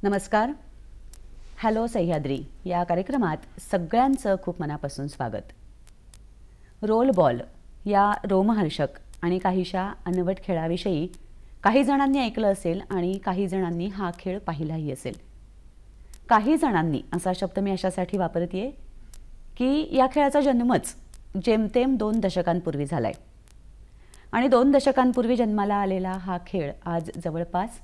नमस्कार. हॅलो सह्याद्री या कार्यक्रमात सगळ्यांचं खूप मनापासून स्वागत. रोल बॉल या रोमहर्षक आणि काहीशा अनवट खेळाविषयी काही जणांनी ऐकलं असेल आणि काही जणांनी हा खेळ पाहिलाही असेल. काही जणांनी असा शब्द मी अशासाठी वापरतेय की या खेळाचा जन्मच जेमतेम 2 दशकांपूर्वी झालाय आणि 2 दशकांपूर्वी जन्माला आलेला हा खेळ आज जवळपास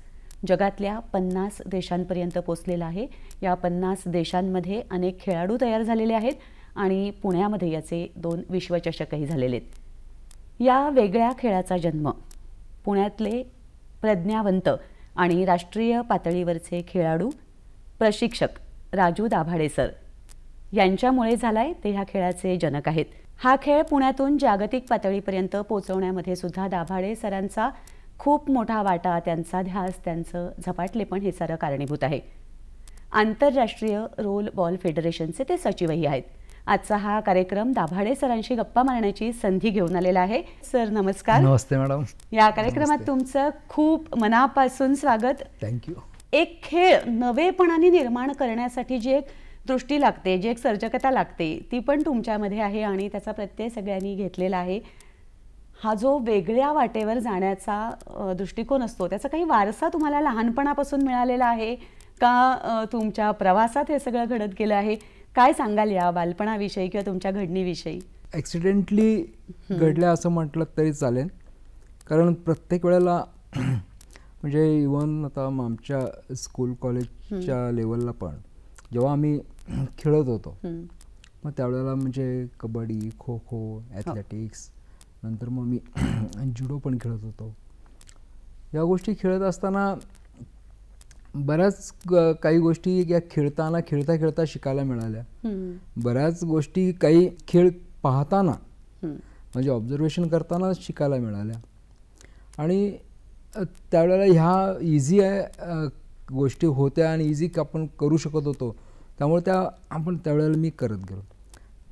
जगातल्या 50 देशांपर्यंत पोचलेला आहे. या 50 देशांमध्ये अनेक खेळाडू तयार झालेले आहेत आणि पुण्यामध्ये याचे 2 विश्वचषकही झालेले आहेत. या वेगळ्या खेळाचा जन्म पुण्यातले प्रज्ञावंत आणि राष्ट्रीय पातळीवरचे खेळाडू प्रशिक्षक राजू दाभाडे सर यांच्यामुळे झालाय. ते ह्या खेळाचे जनक आहेत. हा खेळ पुण्यातून जागतिक पातळीपर्यंत पोहोचवण्यामध्ये सुद्धा दाभाडे सरांचा खूप मोठा वाटा, त्यांचा ध्यास, त्यांचं झपाटलेपण हे सारं कारणीभूत आहे. आंतरराष्ट्रीय रोल बॉल फेडरेशनचे ते सचिवही आहेत. आजचा हा कार्यक्रम दाभाडे सरांशी गप्पा मारण्याची संधी घेऊन आलेला आहे. सर नमस्कार. नमस्ते मॅडम. या कार्यक्रमात तुमचं खूप मनापासून स्वागत. थँक्यू. एक खेळ नवेपणाने निर्माण करण्यासाठी जी एक दृष्टी लागते, जी एक सर्जकता लागते, ती पण तुमच्यामध्ये आहे आणि त्याचा प्रत्यय सगळ्यांनी घेतलेला आहे. हा जो वेगळ्या वाटेवर जाण्याचा दृष्टिकोन असतो त्याचा काही वारसा तुम्हाला लहानपणापासून मिळालेला आहे का तुमच्या प्रवासात हे सगळं घडत गेलं आहे? काय सांगाल या बालपणाविषयी किंवा तुमच्या घडणीविषयी? ॲक्सिडेंटली घडलं असं म्हटलं तरी चालेल, कारण प्रत्येक वेळेला म्हणजे इवन आता आमच्या स्कूल कॉलेजच्या लेवलला पण जेव्हा आम्ही खेळत होतो मग त्यावेळेला म्हणजे कबड्डी, खो खो, ॲथलेटिक्स, नंतर मग मी जुडो पण खेळत होतो. या गोष्टी खेळत असताना बऱ्याच काही गोष्टी या खेळता खेळता शिकायला मिळाल्या. बऱ्याच गोष्टी काही खेळ पाहताना म्हणजे ऑब्झर्वेशन करताना शिकायला मिळाल्या आणि त्यावेळेला ह्या इझी गोष्टी होत्या आणि इझी आपण करू शकत होतो, त्यामुळे आपण त्यावेळेला मी करत गेलो.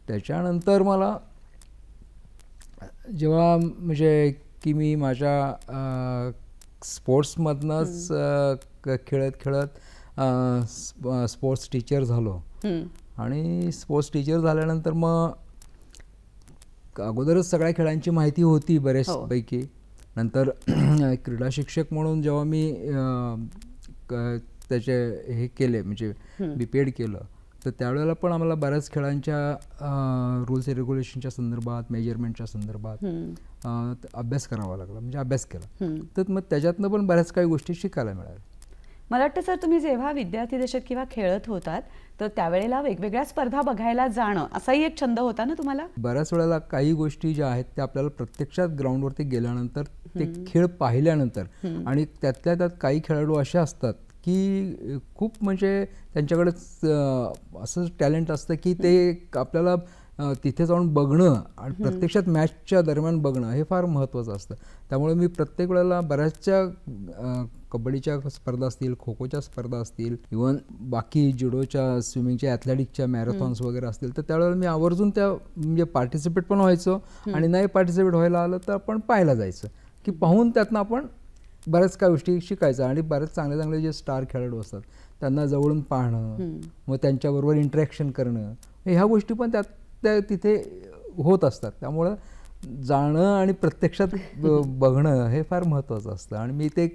त्याच्यानंतर मला जेव्हा म्हणजे की मी माझ्या स्पोर्ट्समधनंच खेळत स्पोर्ट्स टीचर झालो आणि स्पोर्ट्स टीचर झाल्यानंतर मग अगोदरच सगळ्या खेळांची माहिती होती बऱ्याचपैकी. नंतर क्रीडा शिक्षक म्हणून जेव्हा मी त्याचे हे केले म्हणजे BPED केलं तर त्यावेळेला पण आम्हाला बऱ्याच खेळांच्या रूल्स अँड रेग्युलेशनच्या संदर्भात, मेजरमेंटच्या संदर्भात अभ्यास करावा लागला, म्हणजे अभ्यास केला. तर मग त्याच्यातनं पण बऱ्याच काही गोष्टी शिकायला मिळाल्या. मला वाटतं सर तुम्ही जेव्हा विद्यार्थी दशेत किंवा खेळत होतात तर त्यावेळेला वेगवेगळ्या स्पर्धा बघायला जाणं असाही एक छंद होता ना तुम्हाला? बऱ्याच वेळेला काही गोष्टी ज्या आहेत त्या आपल्याला प्रत्यक्षात ग्राउंडवरती गेल्यानंतर ते खेळ पाहिल्यानंतर आणि त्यातल्या त्यात काही खेळाडू असे असतात की खूप म्हणजे त्यांच्याकडे असं टॅलेंट असतं की ते आपल्याला तिथे जाऊन बघणं आणि प्रत्यक्षात मॅचच्या दरम्यान बघणं हे फार महत्त्वाचं असतं. त्यामुळे मी प्रत्येक वेळेला बऱ्याचशा कबड्डीच्या स्पर्धा असतील, खो खोच्या स्पर्धा असतील, इव्हन बाकी जुडोच्या, स्विमिंगच्या, ॲथलेटिकच्या मॅरेथॉन्स वगैरे असतील तर त्यावेळेला मी आवर्जून त्या म्हणजे पार्टिसिपेट पण व्हायचो आणि नाही पार्टिसिपेट व्हायला आलं तर आपण पाहायला जायचं की पाहून त्यातनं आपण बऱ्याच काही गोष्टी शिकायचं आणि बरेच चांगले चांगले जे स्टार खेळाडू असतात त्यांना जवळून पाहणं, मग त्यांच्याबरोबर इंटरॅक्शन करणं, ह्या गोष्टी पण त्या तिथे होत असतात. त्यामुळं जाणं आणि प्रत्यक्षात बघणं हे फार महत्त्वाचं असतं आणि मी ते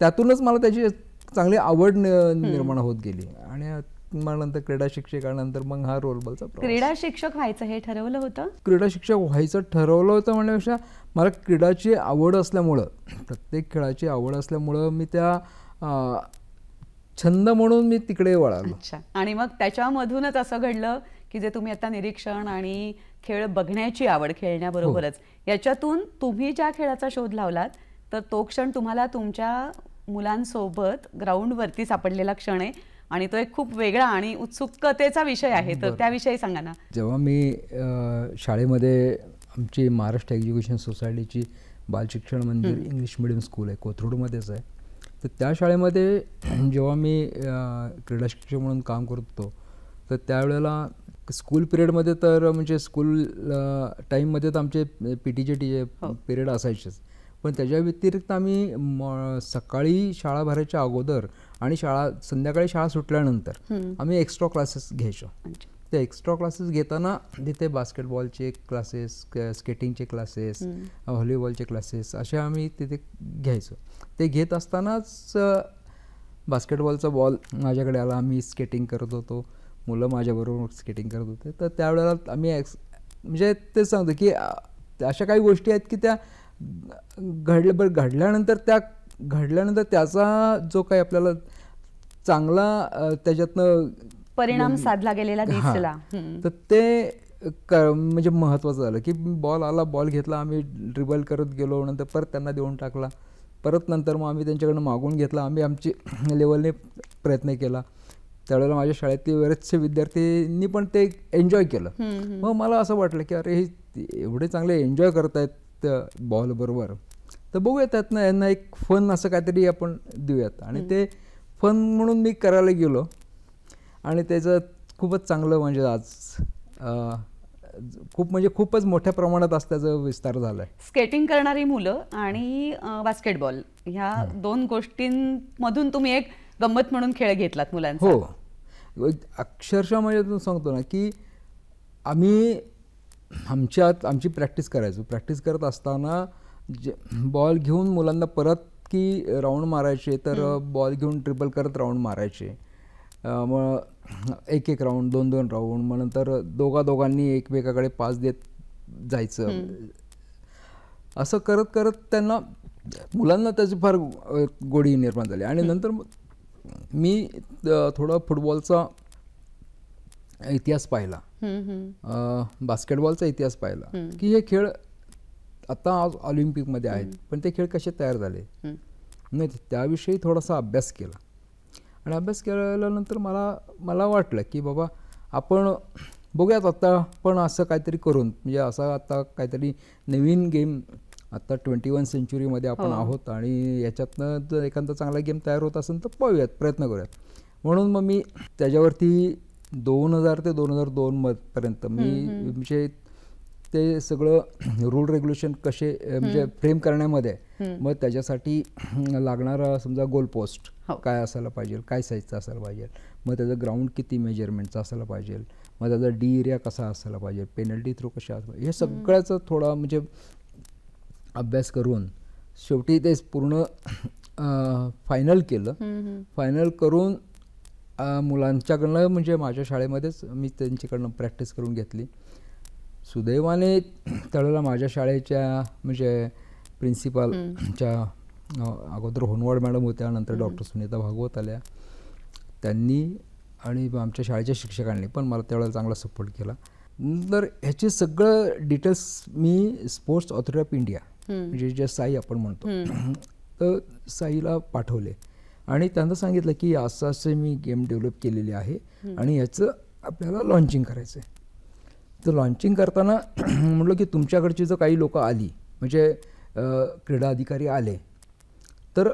त्यातूनच मला त्याची चांगली आवड निर्माण होत गेली आणि नंतर क्रीडा शिक्षकानंतर मग हा रोल बॉलचा प्रवास. क्रीडा शिक्षक व्हायचं हे ठरवलं होतं? क्रीडा शिक्षक व्हायचं ठरवलं होतं म्हणण्यापेक्षा मला क्रीडाची आवड असल्यामुळं, प्रत्येक खेळाची आवड असल्यामुळं मी त्या छंद म्हणून मी तिकडे वळालो. अच्छा. आणि मग त्याच्यामधूनच असं घडलं की जे तुम्ही आता निरीक्षण आणि खेळ बघण्याची आवड, खेळण्याबरोबरच याच्यातून तुम्ही ज्या खेळाचा शोध लावलात तर तो क्षण तुम्हाला तुमच्या मुलांसोबत ग्राउंडवरती सापडलेला क्षण आहे आणि तो एक खूप वेगळा आणि उत्सुकतेचा विषय आहे, तर त्याविषयी सांगा ना. जेव्हा मी शाळेमध्ये आमची महाराष्ट्र एज्युकेशन सोसायटीची बालशिक्षण मंदिर इंग्लिश मिडियम स्कूल आहे, कोथरूडमध्येच आहे, तर त्या शाळेमध्ये जेव्हा मी क्रीडा शिक्षक म्हणून काम करत होतो तर त्यावेळेला स्कूल पिरियडमध्ये तर म्हणजे स्कूल टाईममध्ये तर आमचे PTचे पिरियड असायचेच, पण त्याच्या व्यतिरिक्त आम्ही सकाळी शाळा भरायच्या अगोदर आणि संध्याकाळी शाळा सुटल्यानंतर आम्ही एक्स्ट्रा क्लासेस घ्यायचो. ते एक्स्ट्रा क्लासेस घेताना तिथे बास्केटबॉलचे क्लासेस, स्केटिंगचे क्लासेस, व्हॉलीबॉलचे क्लासेस असे आम्ही तिथे घ्यायचो. ते घेत असतानाच बास्केटबॉलचा बॉल माझ्याकडे आला, आम्ही स्केटिंग करत होतो, मुलं माझ्याबरोबर स्केटिंग करत होते. तर त्यावेळेला आम्ही म्हणजे तेच सांगतो की अशा काही गोष्टी आहेत की त्या घडल्यानंतर त्याचा जो काही आपल्याला चांगला त्याच्यातनं परिणाम साधला गेलेला दिसला, तर ते म्हणजे महत्त्वाचं झालं की बॉल आला, बॉल घेतला, आम्ही ड्रिबल करत गेलो, नंतर परत त्यांना देऊन टाकला, परत नंतर मग आम्ही त्यांच्याकडनं मागून घेतला, आम्ही आमची लेवलने प्रयत्न केला. त्यावेळेला माझ्या शाळेतले बरेचसे विद्यार्थ्यांनी पण ते एन्जॉय केलं. मग मला असं वाटलं की अरे हे एवढे चांगले एन्जॉय करत आहेत बॉल बरोबर, तर बघूया त्यातनं यांना एक फन असं काहीतरी आपण देऊयात. आणि ते फन म्हणून मी करायला गेलो आणि त्याचं खूपच चांगलं म्हणजे आज खूपच मोठ्या प्रमाणात आज त्याचा विस्तार झाला आहे. स्केटिंग करणारी मुलं आणि बास्केटबॉल ह्या दोन गोष्टींमधून तुम्ही एक गंमत म्हणून खेळ घेतलात मुलांचा. हो, अक्षरशः म्हणजे सांगतो ना की आम्ही आमची प्रॅक्टिस करायचो. प्रॅक्टिस करत असताना बॉल घेऊन मुलांना परत की राऊंड मारायचे, तर बॉल घेऊन ट्रिपल करत राऊंड मारायचे, मग एक राऊंड, 2 राऊंड, मग नंतर दोघांनी एकमेकाकडे पास देत जायचं. असं करत करत त्यांना मुलांना त्याची फार गोडी निर्माण झाली. आणि नंतर मी थोडा फुटबॉलचा इतिहास पाहिला, बास्केटबॉलचा इतिहास पाहिला की हे खेळ आता आज ऑलिम्पिकमध्ये आहेत, पण ते खेळ कसे तयार झाले नाही, त्याविषयी थोडासा अभ्यास केला. आणि अभ्यास केल्यानंतर मला वाटलं की बाबा आपण बघूयात आता पण असं काहीतरी करून, म्हणजे असं आता काहीतरी नवीन गेम, आता 21 सेंचुरीमध्ये आपण आहोत आणि याच्यातनं जर एखादा चांगला गेम तयार होत असेल तर पाहूयात, प्रयत्न करूयात. म्हणून मग मी त्याच्यावरती 2000 ते 2002 पर्यंत मी म्हणजे ते सगळं रूल रेग्युलेशन कसे म्हणजे फ्रेम करण्यामध्ये, मग त्याच्यासाठी लागणारा समजा गोल पोस्ट काय असायला पाहिजे, काय साईजचा असायला पाहिजे, मग त्याचं ग्राउंड किती मेजरमेंटचा असायला पाहिजे, मग त्याचा डी एरिया कसा असायला पाहिजे, पेनल्टी थ्रो कशा असायला पाहिजे, हे सगळ्याचं थोडा म्हणजे अभ्यास करून शेवटी ते पूर्ण फायनल केलं. फायनल करून मुलांच्याकडनं म्हणजे माझ्या शाळेमध्येच मी त्यांच्याकडनं प्रॅक्टिस करून घेतली. सुदैवाने त्यावेळेला माझ्या शाळेच्या म्हणजे प्रिन्सिपालच्या अगोदर होनवाड मॅडम होत्या, नंतर डॉक्टर सुनीता भागवत आल्या, त्यांनी आणि आमच्या शाळेच्या शिक्षकांनी पण मला त्यावेळेला चांगला सपोर्ट केला. नंतर ह्याचे सगळं details me sports authority of India म्हणजे जे साई आपण म्हणतो, तर साईला पाठवले आणि त्यांना सांगितलं की असं असं मी गेम डेव्हलप केलेली आहे आणि ह्याचं आपल्याला लॉन्चिंग करायचं आहे. तर लॉन्चिंग करताना म्हटलं की तुमच्याकडची जर काही लोक आली म्हणजे क्रीडा अधिकारी आले तर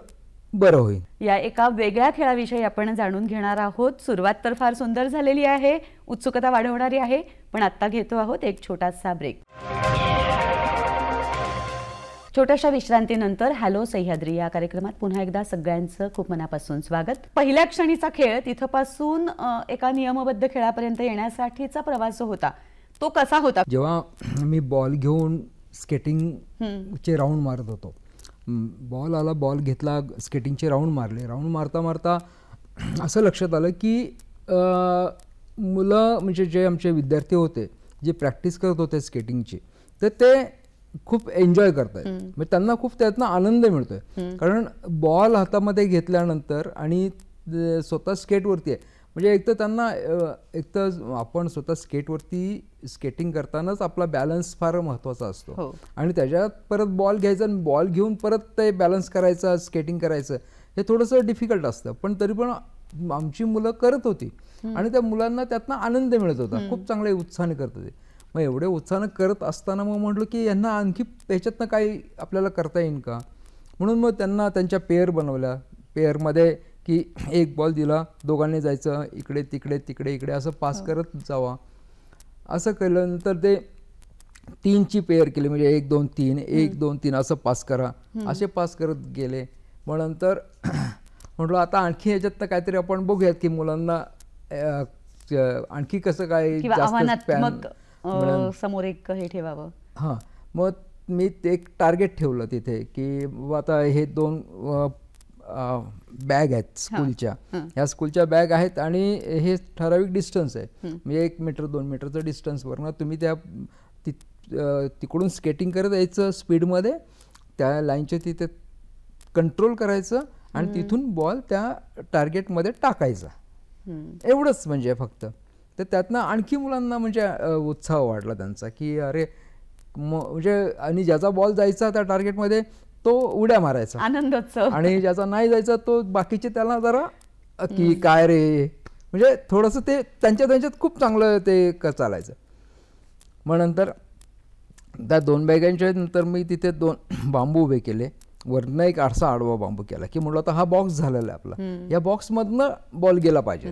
बरं होईल. या एका वेगळ्या खेळाविषयी आपण जाणून घेणार आहोत. सुरुवात तर फार सुंदर झालेली आहे, उत्सुकता वाढवणारी आहे, पण आत्ता घेतो आहोत एक छोटासा ब्रेक. छोट्याशा विश्रांतीनंतर हॅलो सह्याद्री या कार्यक्रमात पुन्हा एकदा सगळ्यांचं खूप मनापासून स्वागत. पहिल्या क्षणीचा खेळ तिथपासून एका नियमबद्ध खेळापर्यंत येण्यासाठीचा प्रवास जो होता तो कसा होता? जेव्हा मी बॉल घेऊन स्केटिंगचे राऊंड मारत होतो, बॉल आला, बॉल घेतला, स्केटिंगचे राऊंड मारले, राऊंड मारता मारता असं लक्षात आलं की मुलं म्हणजे जे आमचे विद्यार्थी होते जे प्रॅक्टिस करत होते स्केटिंगची, तर ते खूप एन्जॉय करतायत. म्हणजे त्यांना खूप त्यातनं आनंद मिळतोय. कारण बॉल हातामध्ये घेतल्यानंतर आणि स्वतः स्केटवरती आहे, म्हणजे एक तर त्यांना एक तर आपण स्वतः स्केटवरती स्केटिंग करतानाच आपला बॅलन्स फार महत्त्वाचा असतो आणि त्याच्यात परत बॉल घ्यायचा आणि बॉल घेऊन परत ते बॅलन्स करायचं, स्केटिंग करायचं, हे थोडंसं डिफिकल्ट असतं. पण तरी पण आमची मुलं करत होती आणि त्या मुलांना त्यातनं आनंद मिळत होता. खूप चांगले उत्साहाने करत होते. मग एवढे उत्साहानं करत असताना मग म्हटलं की यांना आणखी ह्याच्यातनं काही आपल्याला करता येईल का, म्हणून मग त्यांना त्यांच्या पेअर बनवल्या. पेअरमध्ये की एक बॉल दिला, दोघांनी जायचं इकडे तिकडे तिकडे इकडे असं पास करत जावा. असं केल्यानंतर ते 3ची पेअर केली, म्हणजे 1 2 3 1 2 3 असं पास करा, असे पास करत गेले. मग नंतर म्हटलं आता आणखी ह्याच्यातनं काहीतरी आपण बघूयात की मुलांना आणखी कसं काय जास्त समोर एक हे ठेवावं. हां, मग मी एक टार्गेट ठेवलं तिथे की आता हे 2 बॅग आहेत स्कूलच्या, ह्या स्कूलच्या बॅग आहेत आणि हे ठराविक डिस्टन्स आहे, म्हणजे 1 मीटर 2 मीटरचं डिस्टन्सवरनं तुम्ही त्या तिकडून स्केटिंग करत यायचं स्पीडमध्ये, त्या लाईनच्या तिथे कंट्रोल करायचं आणि तिथून बॉल त्या टार्गेटमध्ये टाकायचा. एवढंच म्हणजे फक्त. तर त्यातनं आणखी मुलांना म्हणजे उत्साह वाढला त्यांचा की अरे म्हणजे, आणि ज्याचा बॉल जायचा त्या टार्गेटमध्ये तो उड्या मारायचा, आनंदोत्सव, आणि ज्याचा नाही जायचा तो बाकीचे त्याला जरा की काय रे, म्हणजे थोडंसं ते त्यांच्यात खूप चांगलं ते चालायचं. मग नंतर त्या 2 बॅगांच्या नंतर मी तिथे 2 बांबू उभे केले, वरनं एक आरसा आडवा बांबू केला की म्हटलं आता हा बॉक्स झालेला आहे आपला, या बॉक्समधनं बॉल गेला पाहिजे,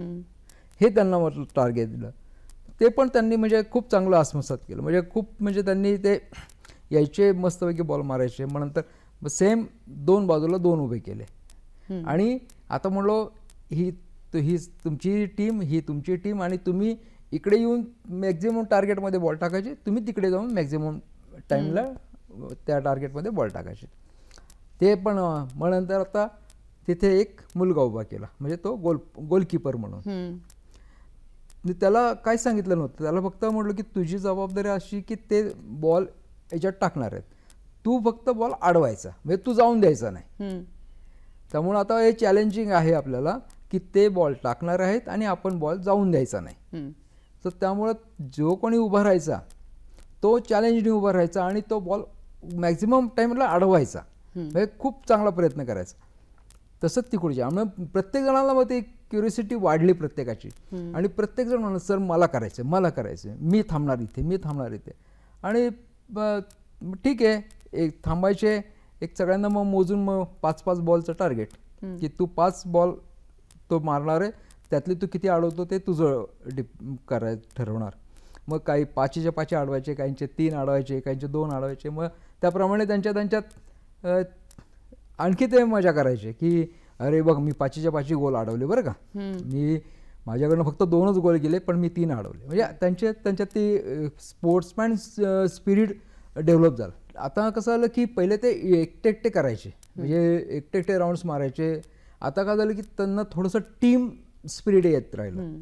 हे त्यांना म्हटलं टार्गेट दिलं. ते पण त्यांनी म्हणजे खूप चांगलं आत्मसात केलं, म्हणजे खूप म्हणजे त्यांनी ते यायचे मस्तपैकी बॉल मारायचे. मग नंतर सेम 2 बाजूला 2 उभे केले आणि आता म्हणलो ही तुमची टीम, ही तुमची टीम, आणि तुम्ही इकडे येऊन मॅक्झिमम टार्गेटमध्ये बॉल टाकायचे, तुम्ही तिकडे जाऊन मॅक्झिमम टाईमला त्या टार्गेटमध्ये बॉल टाकायचे. ते पण मग नंतर आता तिथे एक मुलगा उभा केला, म्हणजे तो गोलकीपर म्हणून. त्याला काय सांगितलं नव्हतं, त्याला फक्त म्हटलं की तुझी जबाबदारी अशी की ते बॉल याच्यात टाकणार आहेत, तू फक्त बॉल अडवायचा, म्हणजे तू जाऊन द्यायचा नाही. त्यामुळे आता हे चॅलेंजिंग आहे आपल्याला की ते बॉल टाकणार आहेत आणि आपण बॉल जाऊन द्यायचा नाही. तर त्यामुळं जो कोणी उभा राहायचा तो चॅलेंजने उभा राहायचा आणि तो बॉल मॅक्झिमम टाईमला अडवायचा, म्हणजे खूप चांगला प्रयत्न करायचा. तसंच तिकडच्या म्हणजे प्रत्येक जणाला मग ती क्युरियोसिटी वाढली प्रत्येकाची, आणि प्रत्येक जण म्हणलं सर मला करायचं, मला करायचं, मी थांबणार इथे, मी थांबणार इथे. आणि ठीक आहे, एक थांबायचे, एक सगळ्यांना मग मोजून मग 5-5 बॉलचं टार्गेट की तू 5 बॉल तो मारणार आहे, त्यातले तू किती अडवतो ते तुझं ठरवणार. मग काही 5च्या 5 अडवायचे, काहींचे 3 अडवायचे, काहींचे 2 अडवायचे. मग त्याप्रमाणे त्यांच्यात आणखी ते मजा करायचे की अरे बघ मी 5च्या 5 गोल अडवले बरं का, मी माझ्याकडनं फक्त 2च गोल गेले पण मी 3 अडवले. म्हणजे त्यांच्यात ती स्पोर्ट्समॅन स्पिरिट डेव्हलप झालं. आता कसं झालं की पहिले ते एकटे करायचे, म्हणजे एकटे राऊंड्स मारायचे. आता काय झालं की त्यांना थोडंसं टीम स्पिरिट येत राहिलं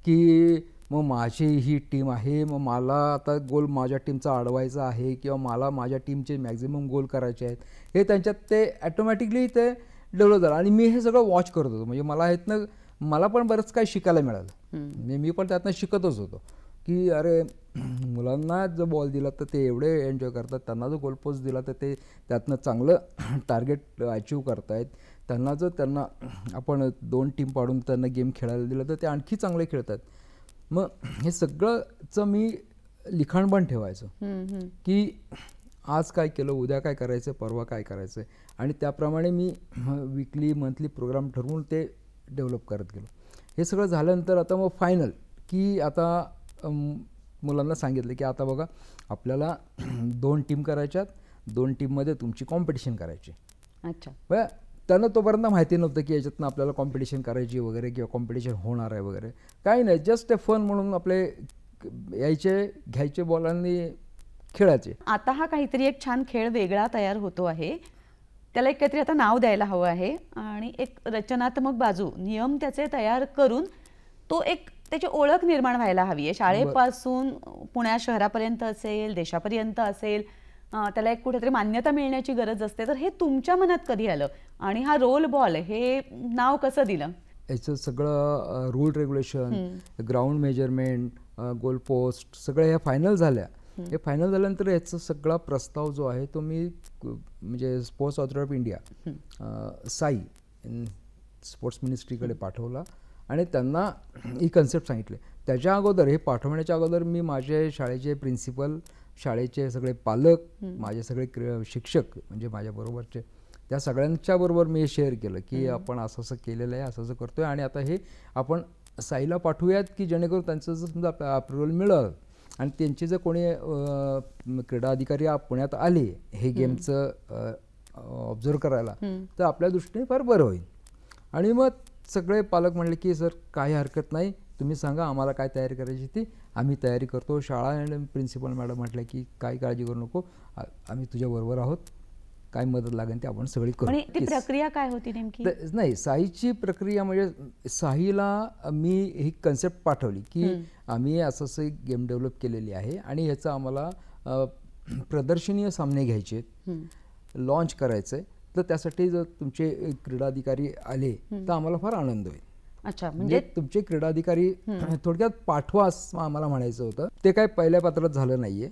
की मग माझी ही टीम आहे, मग मला आता गोल माझ्या टीमचा अडवायचा आहे किंवा मला माझ्या टीमचे मॅक्झिमम गोल करायचे आहेत, हे त्यांच्यात ते ॲटोमॅटिकली ते डेव्हलप झालं. आणि मी हे सगळं वॉच करत होतो, म्हणजे मला ह्यातनं मला पण बरंच काही शिकायला मिळालं. म्हणजे मी पण त्यातनं शिकतच होतो की अरे मुलांना जर बॉल दिला तर ते एवढे एन्जॉय करतात, त्यांना जर गोलपोस्ट दिला तर ते त्यातनं चांगलं टार्गेट अचीव करतायत, त्यांना आपण 2 टीम पाडून त्यांना गेम खेळायला दिलं तर ते आणखी चांगले खेळतात. मग हे सगळंचं मी लिखाण पण ठेवायचं की आज काय केलं, उद्या काय करायचं, परवा काय करायचं, आणि त्याप्रमाणे मी वीकली मंथली प्रोग्राम ठरवून ते डेव्हलप करत गेलो. हे सगळं झाल्यानंतर आता मग फायनल की आता मुलांना सांगितलं की आता बघा आपल्याला 2 टीम करायच्यात, 2 टीममध्ये तुमची कॉम्पिटिशन करायची. अच्छा. बरं, त्यांना तोपर्यंत माहिती नव्हतं की याच्यातनं आपल्याला कॉम्पिटिशन करायची वगैरे किंवा कॉम्पिटिशन होणार आहे वगैरे, काही नाही, जस्ट ए फन म्हणून आपले यायचे, घ्यायचे बॉलांनी खेळायचे. आता हा काहीतरी एक छान खेळ वेगळा तयार होतो आहे, त्याला एक काहीतरी आता नाव द्यायला हवं आहे, आणि एक रचनात्मक बाजू, नियम त्याचे तयार करून तो एक त्याची ओळख निर्माण व्हायला हवी आहे. शाळेपासून पुण्या शहरापर्यंत असेल, देशापर्यंत असेल, त्याला एक कुठेतरी मान्यता मिळण्याची गरज असते. तर हे तुमच्या मनात कधी आलं आणि हा रोल बॉल हे नाव कसं दिलं? याचं सगळं rule regulation, ground measurement, goal post सगळ्या ह्या फायनल झाल्या. हे फायनल झाल्यानंतर याचा सगळा प्रस्ताव जो आहे तो मी म्हणजे sports authority of India SAI sports मिनिस्ट्रीकडे पाठवला आणि त्यांना ही कन्सेप्ट सांगितले. त्याच्या अगोदर हे पाठवण्याच्या अगोदर मी माझे शाळेचे प्रिन्सिपल, शाळेचे सगळे पालक, माझे सगळे शिक्षक म्हणजे माझ्याबरोबरचे त्या सगळ्यांच्या बरोबर मी हे शेअर केलं की आपण असं असं केलेलं आहे, असं असं करतो आहे आणि आता हे आपण साईला पाठवूयात की जेणेकरून त्यांचं जर समजा अप्रुव्हल मिळालं आणि त्यांचे जर कोणी क्रीडा अधिकारी पुण्यात आले हे गेमचं ऑब्झर्व करायला तर आपल्या दृष्टीने फार बरं होईल. आणि मग सगळे पालक म्हणले की सर काही हरकत नाही, तुम्ही सांगा आम्हाला काय तयारी करायची ती आम्ही तयारी करतो. शाळा आणि प्रिन्सिपल मॅडम म्हटलं की काही काळजी करू नको, आम्ही तुझ्याबरोबर आहोत, काय मदत लागेल ते आपण सगळी करू. ती प्रक्रिया काय होती नेमकी? नाही, साईची प्रक्रिया म्हणजे साईला मी ही कन्सेप्ट पाठवली की आम्ही असं असं एक गेम डेव्हलप केलेली आहे आणि ह्याचं आम्हाला प्रदर्शनीय सामने घ्यायचे, लॉन्च करायचं आहे. तर त्यासाठी जर तुमचे क्रीडाधिकारी आले तर आम्हाला फार आनंद होईल. अच्छा, म्हणजे तुमचे क्रीडाधिकारी थोडक्यात पाठवा असं आम्हाला म्हणायचं होतं. ते काय पहिल्या पात्रात झालं नाहीये,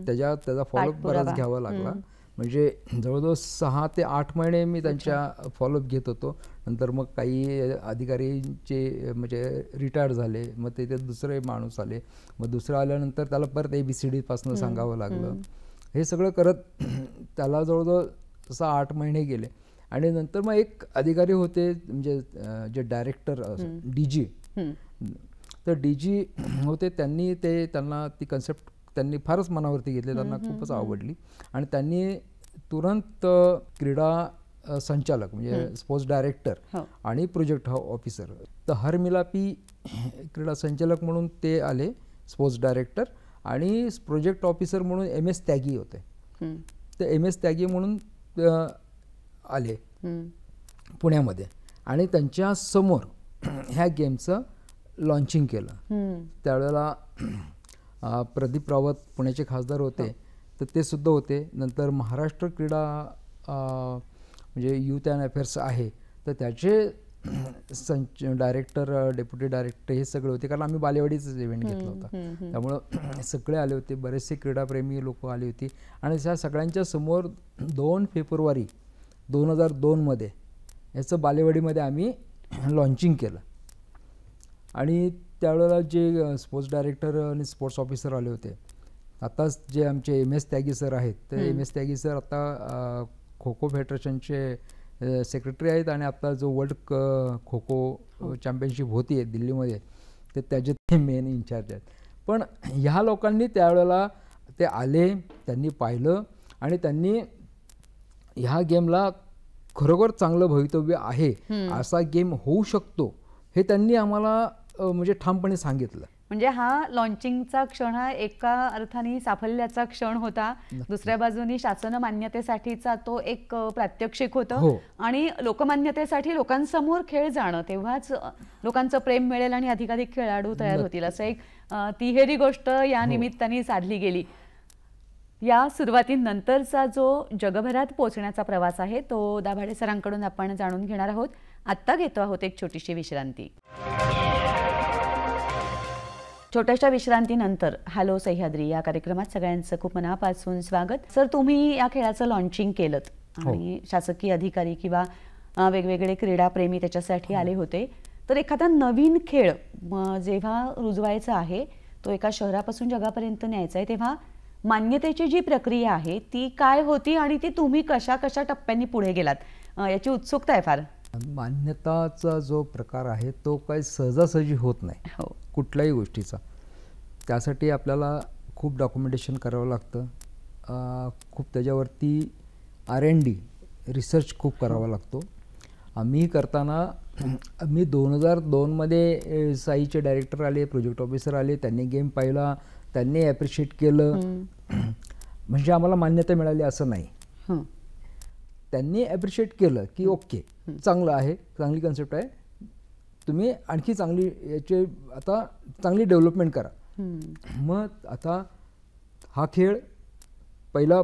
त्याचा फॉलोअप बराच घ्यावा लागला. म्हणजे जवळजवळ 6 ते 8 महिने मी त्यांच्या फॉलोअप घेत होतो. नंतर मग काही अधिकारीचे म्हणजे रिटायर झाले, मग ते दुसरे माणूस आले, मग दुसरं आल्यानंतर त्याला परत ABCD पासून सांगावं लागलं. हे सगळं करत त्याला जवळजवळ 6-8 महिने गेले. आणि नंतर मग एक अधिकारी होते म्हणजे जे डायरेक्टर DG, तर DG होते, त्यांना ती कन्सेप्ट त्यांनी फारच मनावरती घेतली, त्यांना खूपच आवडली आणि त्यांनी तुरंत क्रीडा संचालक म्हणजे स्पोर्ट्स डायरेक्टर आणि प्रोजेक्ट ऑफिसर, तर हरमिलापी क्रीडा संचालक म्हणून ते आले स्पोर्ट्स डायरेक्टर आणि प्रोजेक्ट ऑफिसर म्हणून MS त्यागी होते. तर MS त्यागी म्हणून आले पुण्यामध्ये आणि त्यांच्या समोर ह्या गेमचं लॉन्चिंग केलं. त्यावेळेला प्रदीप रावत पुण्याचे खासदार होते, तर ते सुद्धा होते. नंतर महाराष्ट्र क्रीडा म्हणजे युथ अँड अफेअर्स आहे, तर त्याचे डायरेक्टर, डेप्युटी डायरेक्टर हे सगळे होते, कारण आम्ही बालेवाडीचाच इव्हेंट घेतला होता. त्यामुळं सगळे आले होते, बरेचसे क्रीडाप्रेमी लोक आले होते आणि त्या सगळ्यांच्या समोर 2 फेब्रुवारी 2002 याचं बालेवाडीमध्ये आम्ही लॉन्चिंग केलं. आणि त्यावेळेला जे स्पोर्ट्स डायरेक्टर आणि स्पोर्ट्स ऑफिसर आले होते, आताच जे आमचे MS त्यागी सर आहेत, ते MS त्यागी सर आता खो खो फेडरेशनचे सेक्रेटरी आहेत आणि आता जो वर्ल्ड खो खो चॅम्पियनशिप होती आहे दिल्लीमध्ये, तर त्याचे ते मेन इन्चार्ज आहेत. पण ह्या लोकांनी त्यावेळेला ते आले, त्यांनी पाहिलं आणि त्यांनी ह्या गेमला खरोखर चांगलं भवितव्य आहे, असा गेम होऊ शकतो हे त्यांनी आम्हाला म्हणजे ठामपणे सांगितलं. म्हणजे हा लॉन्चिंगचा क्षण हा एका अर्थाने साफल्याचा क्षण होता, दुसऱ्या बाजूनी शासन मान्यतेसाठीचा तो एक प्रात्यक्षिक होतं आणि लोकमान्यतेसाठी लोकांसमोर खेळ जाणं, तेव्हाच लोकांचं प्रेम मिळेल आणि अधिकाधिक खेळाडू तयार होतील, असं एक तिहेरी गोष्ट या निमित्ताने साधली गेली. या सुरुवातीनंतरचा जो जगभरात पोहोचण्याचा प्रवास आहे तो दाभाडे सरांकडून आपण जाणून घेणार आहोत. आत्ता घेतो आहोत एक छोटीशी विश्रांती. छोट्याशा विश्रांतीनंतर हॅलो सह्याद्री या कार्यक्रमात सगळ्यांचं खूप मनापासून स्वागत. सर, तुम्ही या खेळाचं लॉन्चिंग केलं आणि शासकीय अधिकारी किंवा वेगवेगळे क्रीडाप्रेमी त्याच्यासाठी आले होते. तर एखादा नवीन खेळ जेव्हा रुजवायचा आहे, तो एका शहरापासून जगापर्यंत न्यायचा आहे, तेव्हा मान्यतेची जी प्रक्रिया आहे ती काय होती आणि ती तुम्ही कशा कशा टप्प्यांनी पुढे गेलात, याची उत्सुकता आहे फार. मान्यताचा जो प्रकार आहे तो काही सहजासहजी होत नाही कुठल्याही गोष्टीचा. त्यासाठी आपल्याला खूप डॉक्युमेंटेशन करावं लागतं, खूप त्याच्यावरती R&D रिसर्च खूप करावा लागतो. आम्ही करताना मी 2002 साईचे डायरेक्टर आले, प्रोजेक्ट ऑफिसर आले, त्यांनी गेम पाहिला, त्यांनी ॲप्रिशिएट केलं. म्हणजे आम्हाला मान्यता मिळाली असं नाही, त्यांनी ॲप्रिशिएट केलं की ओके चांगलं आहे, चांगली कन्सेप्ट आहे, तुम्ही आणखी चांगली याचे आता चांगली डेव्हलपमेंट करा. मग आता हा खेळ पहिला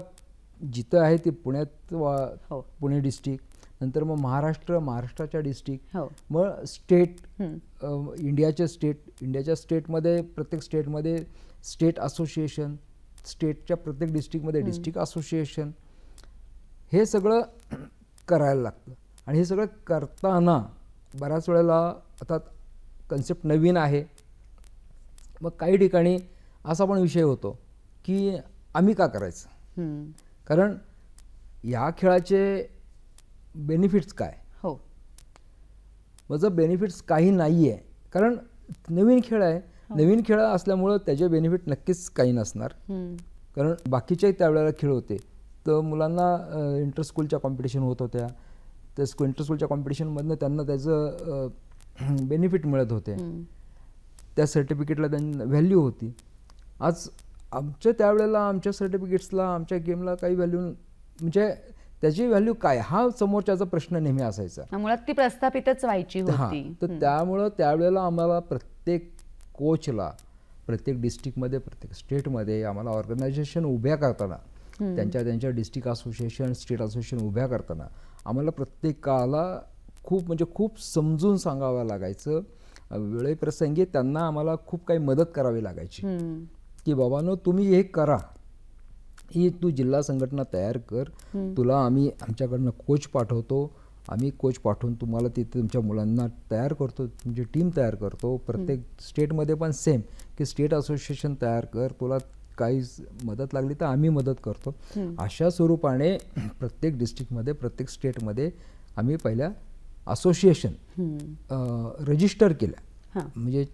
जिथं आहे ते पुण्यात पुणे डिस्ट्रिक्ट, नंतर मग महाराष्ट्राच्या डिस्ट्रिक्ट, मग स्टेट, इंडियाच्या स्टेटमध्ये प्रत्येक स्टेटमध्ये स्टेट असोसिएशन, स्टेटच्या प्रत्येक डिस्ट्रिक्टमध्ये डिस्ट्रिक्ट असोसिएशन, हे सगळं करायला लागतं. आणि हे सगळं करताना बऱ्याच वेळेला आता कन्सेप्ट नवीन आहे, मग काही ठिकाणी असा पण विषय होतो की आम्ही का करायचं, कारण या खेळाचे बेनिफिट्स काय. मग जर बेनिफिट्स काही नाही आहे, कारण नवीन खेळ आहे, नवीन खेळ असल्यामुळं त्याचे बेनिफिट नक्कीच काही नसणार. कारण बाकीच्याही त्यावेळेला खेळ होते, तर मुलांना इंटर स्कूलच्या कॉम्पिटिशन होत होत्या, त्या इंटर स्कूलच्या कॉम्पिटिशनमधनं त्यांना त्याचं बेनिफिट मिळत होते, त्या सर्टिफिकेटला त्यांना व्हॅल्यू होती. आज आमच्या त्यावेळेला आमच्या सर्टिफिकेट्सला, आमच्या गेमला काही व्हॅल्यू, म्हणजे त्याची व्हॅल्यू काय हा समोरच्याचा प्रश्न नेहमी असायचा. मुळात ती प्रस्थापितच व्हायची होती. तर त्यामुळं त्यावेळेला आम्हाला प्रत्येक कोचला, प्रत्येक डिस्ट्रिक्टमध्ये, प्रत्येक स्टेटमध्ये आम्हाला ऑर्गनायझेशन उभ्या करताना, त्यांच्या डिस्ट्रिक्ट असोसिएशन, स्टेट असोसिएशन उभ्या करताना आम्हाला प्रत्येकाला खूप समजून सांगावं लागायचं. वेळेप्रसंगी त्यांना आम्हाला खूप काही मदत करावी लागायची की बाबांनो तुम्ही हे करा, ही तू जिल्हा संघटना तयार कर, तुला आम्ही आमच्याकडनं कोच पाठवतो, आम्ही कोच पाठवून तुम्हाला तिथे तुमच्या मुलांना तयार करतो, तुमची टीम तयार करतो. प्रत्येक स्टेटमध्ये पण सेम की स्टेट असोसिएशन तयार कर, तुला काही मदत लागली तर आम्ही मदत करतो. अशा स्वरूपाने प्रत्येक डिस्ट्रिक्टमध्ये, प्रत्येक स्टेटमध्ये आम्ही पहिल्या असोसिएशन रजिस्टर केल्या. म्हणजे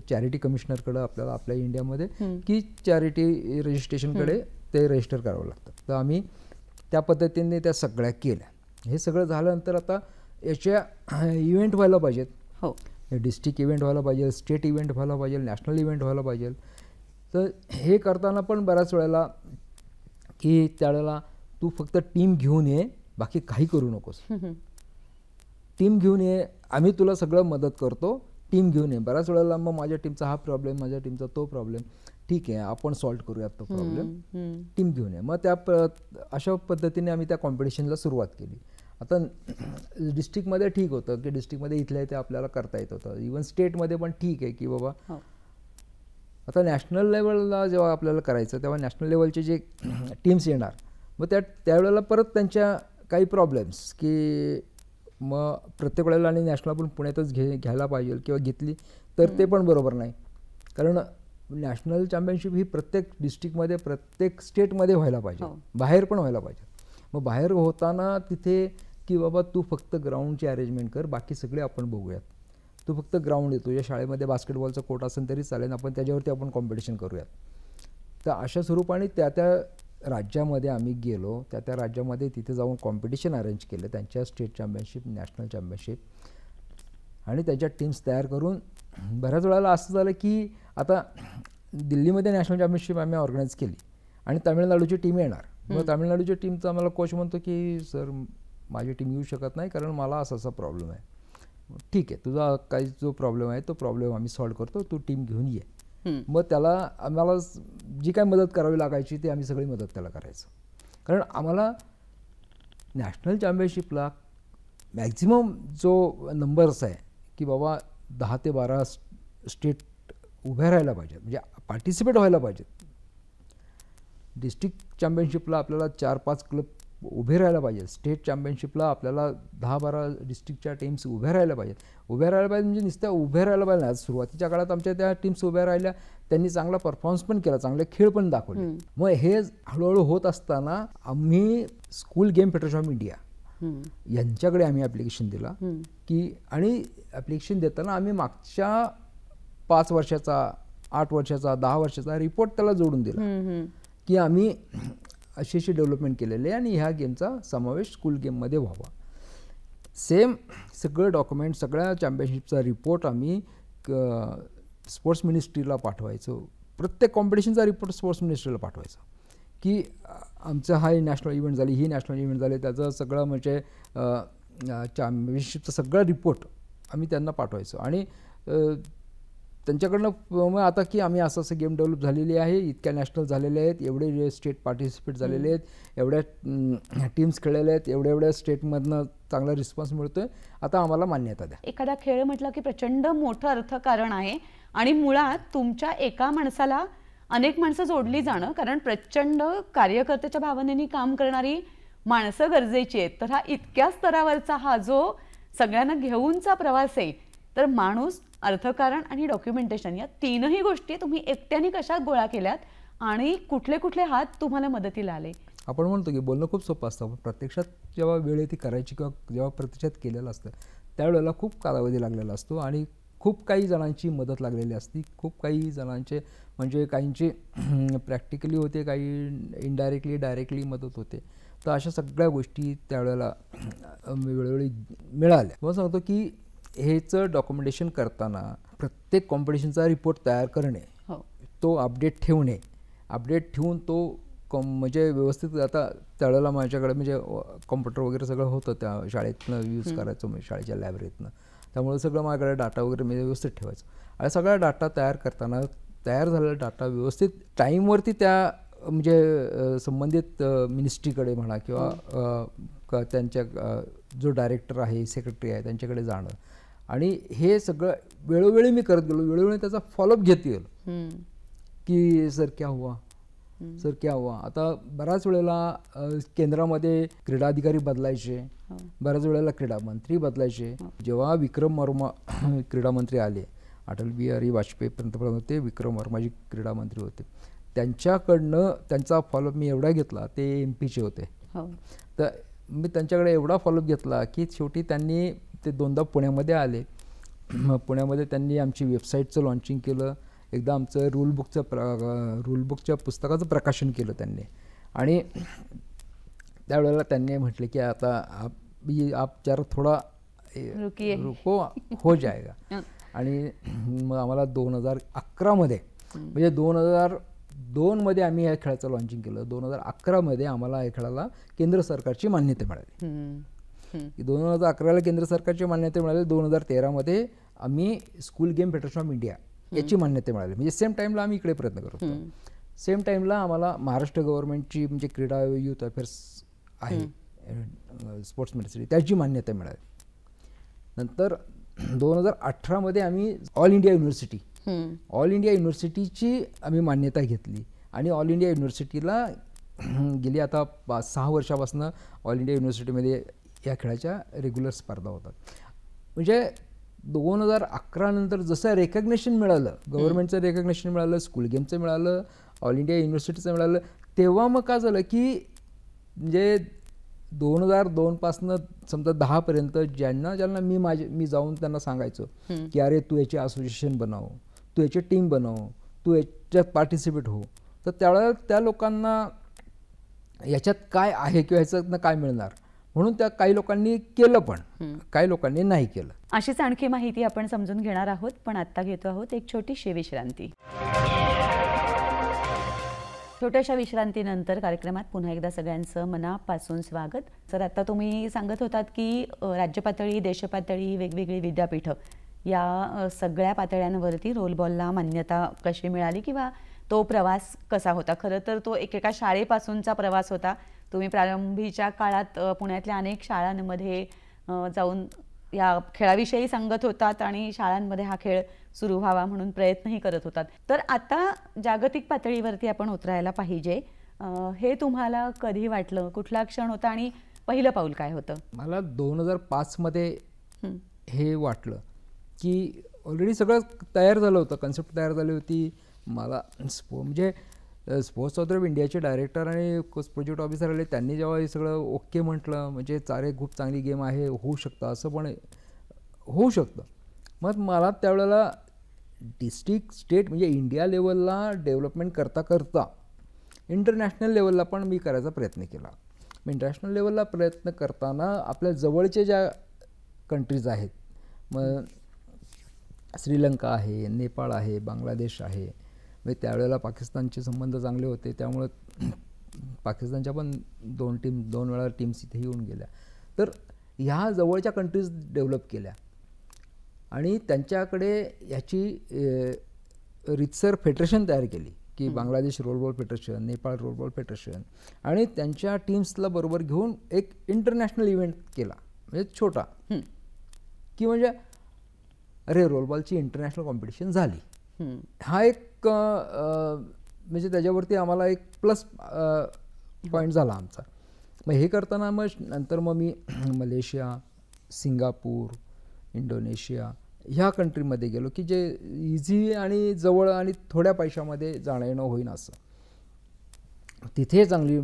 चॅरिटी कमिशनरकडं आपल्याला आपल्या इंडियामध्ये की चॅरिटी रजिस्ट्रेशनकडे ते रजिस्टर करावं लागतं. तर आम्ही त्या पद्धतीने त्या सगळ्या केल्या. हे सगळं झाल्यानंतर आता याच्या इव्हेंट व्हायला पाहिजेत. डिस्ट्रिक्ट इव्हेंट व्हायला पाहिजे, स्टेट इव्हेंट व्हायला पाहिजे, नॅशनल इव्हेंट व्हायला पाहिजे. तर हे करताना पण बऱ्याच वेळेला की त्यावेळेला तू फक्त टीम घेऊन ये, बाकी काही करू नकोस. टीम घेऊन ये, आम्ही तुला सगळं मदत करतो, टीम घेऊन ये. बऱ्याच वेळेला मग माझ्या टीमचा हा प्रॉब्लेम, माझ्या टीमचा तो प्रॉब्लेम, ठीक आहे आपण सॉल्व्ह करूयात तो प्रॉब्लेम, टीम घेऊन ये. मग अशा पद्धतीने आम्ही त्या कॉम्पिटिशनला सुरुवात केली. आता डिस्ट्रिक्टमध्ये ठीक होतं की डिस्ट्रिक्टमध्ये इथल्या इथे आपल्याला करता येत होतं, इवन स्टेटमध्ये पण ठीक आहे की बाबा. आता नॅशनल लेवलला जेव्हा आपल्याला करायचं तेव्हा नॅशनल लेवलचे जे टीम्स येणार, मग त्यावेळेला परत त्यांच्या काही प्रॉब्लेम्स की मग प्रत्येक वेळेला आणि नॅशनल आपण पुण्यातच घ्यायला पाहिजे किंवा घेतली तर ते पण बरोबर नाही. कारण नॅशनल चॅम्पियनशिप ही प्रत्येक डिस्ट्रिक्टमध्ये, प्रत्येक स्टेटमध्ये व्हायला पाहिजे, बाहेर पण व्हायला पाहिजे. मग बाहेर होताना तिथे की बाबा तू फक्त ग्राउंडची अरेंजमेंट कर, बाकी सगळे आपण बघूयात. तू फक्त ग्राउंड येतो, तुझ्या शाळेमध्ये बास्केटबॉलचं कोर्ट असेल तरी चालेल, आपण त्याच्यावरती आपण कॉम्पिटिशन करूयात. तर अशा स्वरूपाने त्या राज्यामध्ये आम्ही गेलो, त्या राज्यामध्ये तिथे जाऊन कॉम्पिटिशन अरेंज केलं, त्यांच्या स्टेट चॅम्पियनशिप, नॅशनल चॅम्पियनशिप, आणि त्यांच्या टीम्स तयार करून. बऱ्याच वेळेला असं झालं की आता दिल्लीमध्ये नॅशनल चॅम्पियनशिप आम्ही ऑर्गनाईज केली आणि तामिळनाडूची टीम येणार. मग तामिळनाडूच्या टीमचा आम्हाला कोच म्हणतो की सर माझी टीम येऊ शकत नाही कारण मला असा प्रॉब्लेम आहे. ठीक आहे, तुझा काही जो प्रॉब्लेम आहे तो प्रॉब्लेम आम्ही सॉल्व्ह करतो, तू टीम घेऊन ये. मग त्याला आम्हाला जी काय मदत करावी लागायची ती आम्ही सगळी मदत त्याला करायचं. कारण आम्हाला नॅशनल चॅम्पियनशिपला मॅक्झिमम जो नंबर्स आहे की बाबा 10 ते 12 स्टेट उभ्या राहायला पाहिजेत, म्हणजे पार्टिसिपेट व्हायला पाहिजेत. डिस्ट्रिक्ट चॅम्पियनशिपला आपल्याला 4-5 क्लब उभे राहायला पाहिजे, स्टेट चॅम्पियनशिपला आपल्याला 10-12 डिस्ट्रिक्टच्या टीम्स उभ्या राहायला पाहिजेत. उभ्या राहायला पाहिजे म्हणजे नुसत्या उभ्या राहायला पाहिजे. आज सुरुवातीच्या काळात आमच्या त्या टीम्स उभ्या राहिल्या, त्यांनी चांगला परफॉर्मन्स पण केला, चांगले खेळ पण दाखवले. मग हे हळूहळू होत असताना आम्ही school game federation of India यांच्याकडे आम्ही ॲप्लिकेशन दिला की, आणि ॲप्लिकेशन देताना आम्ही मागच्या 5 वर्षाचा, 8 वर्षाचा, 10 वर्षाचा रिपोर्ट त्याला जोडून दिला की आम्ही अशी डेव्हलपमेंट केलेली आहे आणि ह्या गेमचा समावेश स्कूल गेममध्ये व्हावा. सेम सगळं डॉक्युमेंट, सगळ्या चॅम्पियनशिपचा रिपोर्ट आम्ही स्पोर्ट्स मिनिस्ट्रीला पाठवायचो. प्रत्येक कॉम्पिटिशनचा रिपोर्ट स्पोर्ट्स मिनिस्ट्रीला पाठवायचा की आमचं हा नॅशनल इव्हेंट झाली, ही नॅशनल इव्हेंट झाली, त्याचं सगळं म्हणजे चॅम्पियनशिपचा सगळा रिपोर्ट आम्ही त्यांना पाठवायचो. आणि त्यांच्याकडनं मग आता की आम्ही असं असं गेम डेव्हलप झालेली आहे, इतक्या नॅशनल झालेले आहेत, एवढे स्टेट पार्टिसिपेट झालेले आहेत, एवढ्या टीम्स खेळलेल्या आहेत, एवढ्या स्टेटमधनं चांगला रिस्पॉन्स मिळतोय, आता आम्हाला मान्यता द्या. एखादा खेळ म्हटलं की प्रचंड मोठं अर्थकारण आहे आणि मुळात तुमच्या एका माणसाला अनेक माणसं जोडली जाणं, कारण प्रचंड कार्यकर्त्याच्या भावनेने काम करणारी माणसं गरजेची आहेत. तर हा इतक्या स्तरावरचा हा जो सगळ्यांना घेऊनचा प्रवास आहे, तर माणूस, अर्थकारण आणि डॉक्युमेंटेशन या तीनही गोष्टी तुम्ही एकट्याने कशा गोळा केल्यात आणि कुठले कुठले हात तुम्हाला मदतीला आले? आपण म्हणतो की बोलणं खूप सोपं असतं, पण प्रत्यक्षात जेव्हा वेळ आहे ती करायची किंवा जेव्हा प्रत्यक्षात केलेलं असतं त्यावेळेला खूप कालावधी लागलेला असतो आणि खूप काही जणांची मदत लागलेली असती. खूप काही जणांचे म्हणजे काहींची प्रॅक्टिकली होते, काही इनडायरेक्टली डायरेक्टली मदत होते. तर अशा सगळ्या गोष्टी त्यावेळेला वेळोवेळी मिळाल्या. मग सांगतो की हेचं डॉक्युमेंटेशन करताना प्रत्येक कॉम्पिटिशनचा रिपोर्ट तयार करणे, तो अपडेट ठेवणे, अपडेट ठेवून तो म्हणजे व्यवस्थित. आता त्यावेळेला माझ्याकडे म्हणजे कॉम्प्युटर वगैरे सगळं होतं, त्या शाळेतनं यूज करायचो मी, शाळेच्या लायब्ररीतनं. त्यामुळे सगळं माझ्याकडे डाटा वगैरे मी व्यवस्थित ठेवायचो. आणि सगळा डाटा तयार करताना तयार झालेला डाटा व्यवस्थित टाईमवरती त्या म्हणजे संबंधित मिनिस्ट्रीकडे म्हणा किंवा त्यांच्या जो डायरेक्टर आहे, सेक्रेटरी आहे, त्यांच्याकडे जाणं. आणि हे सगळं वेळोवेळी मी करत गेलो, वेळोवेळी त्याचा फॉलोअप घेत गेलो की सर क्या हुआ, सर क्या हुआ. आता बऱ्याच वेळेला केंद्रामध्ये क्रीडा अधिकारी बदलायचे, बऱ्याच वेळेला क्रीडा मंत्री बदलायचे. जेव्हा विक्रम वर्मा क्रीडा मंत्री आले, अटल बिहारी वाजपेयी पंतप्रधान होते, विक्रम वर्माजी क्रीडा मंत्री होते, त्यांच्याकडनं त्यांचा फॉलोअप मी एवढा घेतला, ते MP चे होते. तर मी त्यांच्याकडे एवढा फॉलोअप घेतला की शेवटी त्यांनी ते 2दा पुण्यामध्ये आले. पुण्यामध्ये त्यांनी आमची वेबसाईटचं लॉन्चिंग केलं, एकदा आमचं रूलबुकच्या पुस्तकाचं प्रकाशन केलं त्यांनी. आणि त्यावेळेला त्यांनी म्हटले की आता आप जरा थोडा रुको, हो जाएगा. आणि मग आम्हाला 2011मध्ये म्हणजे 2002मध्ये आम्ही या खेळाचं लॉन्चिंग केलं. 2011मध्ये आम्हाला या खेळाला केंद्र सरकारची मान्यता मिळाली. 2011ला केंद्र सरकारची मान्यता मिळाली. 2013मध्ये आम्ही school game federation of India याची मान्यता मिळाली. म्हणजे सेम टाईमला आम्ही इकडे प्रयत्न करत होतो. सेम टाईमला आम्हाला महाराष्ट्र गव्हर्नमेंटची म्हणजे क्रीडा युथ अफेअर्स आहे, स्पोर्ट्स मिनिस्ट्री, त्याची मान्यता मिळाली. नंतर 2018मध्ये आम्ही ऑल इंडिया युनिव्हर्सिटीची आम्ही मान्यता घेतली. आणि ऑल इंडिया युनिव्हर्सिटीला गेली आता 5-6 वर्षापासून ऑल इंडिया युनिव्हर्सिटीमध्ये या खेळाच्या रेग्युलर स्पर्धा होतात. म्हणजे 2011 नंतर जसं रेकग्नेशन मिळालं, गव्हर्नमेंटचं रेकग्नेशन मिळालं, स्कूल गेमचं मिळालं, ऑल इंडिया युनिव्हर्सिटीचं मिळालं, तेव्हा मग काय झालं की म्हणजे 2002 पासनं समजा 10पर्यंत ज्यांना मी जाऊन त्यांना सांगायचो की अरे तू याची असोसिएशन बनव, तू याची टीम बनव, तू याच्यात पार्टिसिपेट हो. तर त्यावेळेला त्या लोकांना याच्यात काय आहे किंवा ह्याच्यातनं काय मिळणार म्हणून त्या काही लोकांनी केलं, पण काही लोकांनी नाही केलं. अशीच आणखी माहिती आपण समजून घेणार आहोत, पण आत्ता घेतो आहोत एक छोटीशी विश्रांती. छोट्याशा विश्रांतीनंतर कार्यक्रमात पुन्हा एकदा सगळ्यांचं मनापासून स्वागत. सर, आता तुम्ही सांगत होतात की राज्य पातळी, देश पातळी, वेगवेगळी विद्यापीठं या सगळ्या पातळ्यांवरती रोलबॉलला मान्यता कशी मिळाली किंवा तो प्रवास कसा होता. खरं तर तो एकेका शाळेपासूनचा प्रवास होता. तुम्ही प्रारंभीच्या काळात पुण्यातल्या अनेक शाळांमध्ये जाऊन या खेळाविषयी सांगत होतात आणि शाळांमध्ये हा खेळ सुरू व्हावा म्हणून प्रयत्नही करत होतात. तर आता जागतिक पातळीवरती आपण उतरायला पाहिजे, हे तुम्हाला कधी वाटलं? कुठला क्षण होता आणि पहिलं पाऊल काय होतं? मला 2005मध्ये हे वाटलं की ऑलरेडी सगळं तयार झालं होतं, कन्सेप्ट तयार झाली होती. मला म्हणजे स्पोर्ट्स ऑथॉरिटी ऑफ इंडियाचे डायरेक्टर आणि प्रोजेक्ट ऑफिसर आले, त्यांनी जेव्हा हे सगळं ओके म्हटलं, म्हणजे चारे खूप चांगली गेम आहे, होऊ शकतं, असं पण होऊ शकतं. मग मला त्यावेळेला डिस्ट्रिक्ट, स्टेट म्हणजे इंडिया लेवलला डेव्हलपमेंट करता करता इंटरनॅशनल लेवलला पण मी करायचा प्रयत्न केला. मग इंटरनॅशनल लेवलला प्रयत्न करताना आपल्या जवळचे ज्या कंट्रीज आहेत, मग श्रीलंका आहे, नेपाळ आहे, बांगलादेश आहे, म्हणजे त्यावेळेला पाकिस्तानचे संबंध चांगले होते, त्यामुळं पाकिस्तानच्या पण 2 वेळा टीम्स इथे येऊन गेल्या. तर ह्या जवळच्या कंट्रीज डेव्हलप केल्या. आणि त्यांच्याकडे याची रितसर फेडरेशन तयार केली की Bangladesh roll ball federation, Nepal roll ball federation, आणि त्यांच्या टीम्सला बरोबर घेऊन एक इंटरनॅशनल इव्हेंट केला, म्हणजे छोटा, की म्हणजे अरे रोलबॉलची इंटरनॅशनल कॉम्पिटिशन झाली. हा एक म्हणजे त्याच्यावरती आम्हाला एक प्लस पॉईंट झाला आमचा. मग हे करताना मग नंतर मग मी मलेशिया, सिंगापूर, इंडोनेशिया ह्या कंट्रीमध्ये गेलो की जे इझी आणि जवळ आणि थोड्या पैशामध्ये जाणं येणं होईन असं. तिथे चांगली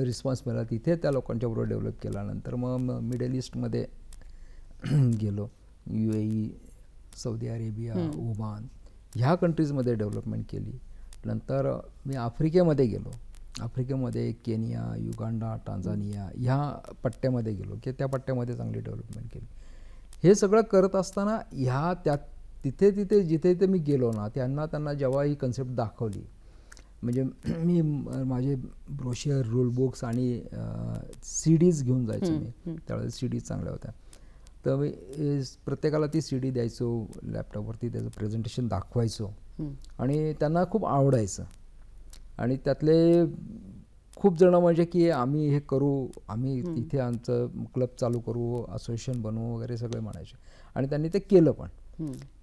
रिस्पॉन्स मिळाला, तिथे त्या लोकांच्याबरोबर डेव्हलप केल्यानंतर मग मिडल ईस्टमध्ये गेलो, UAE, सौदी अरेबिया, ओमान ह्या कंट्रीजमध्ये डेव्हलपमेंट केली. नंतर मी आफ्रिकेमध्ये गेलो, आफ्रिकेमध्ये केनिया, युगांडा, टांझानिया ह्या पट्ट्यामध्ये गेलो की त्या पट्ट्यामध्ये चांगली डेव्हलपमेंट केली. हे सगळं करत असताना तिथे जिथे मी गेलो ना त्यांना जेव्हा ही कन्सेप्ट दाखवली, म्हणजे मी माझे ब्रोशियर, रूल बुक्स आणि CDs घेऊन जायचो मी, त्यावेळेस CDs चांगल्या होत्या, तर मी प्रत्येकाला ती CD द्यायचो, लॅपटॉपवरती त्याचं प्रेझेंटेशन दाखवायचो आणि त्यांना खूप आवडायचं. आणि त्यातले खूप जण म्हणजे की आम्ही हे करू, आम्ही तिथे आमचं क्लब चालू करू, असोसिएशन बनवू वगैरे सगळे म्हणायचे, आणि त्यांनी ते केलं पण.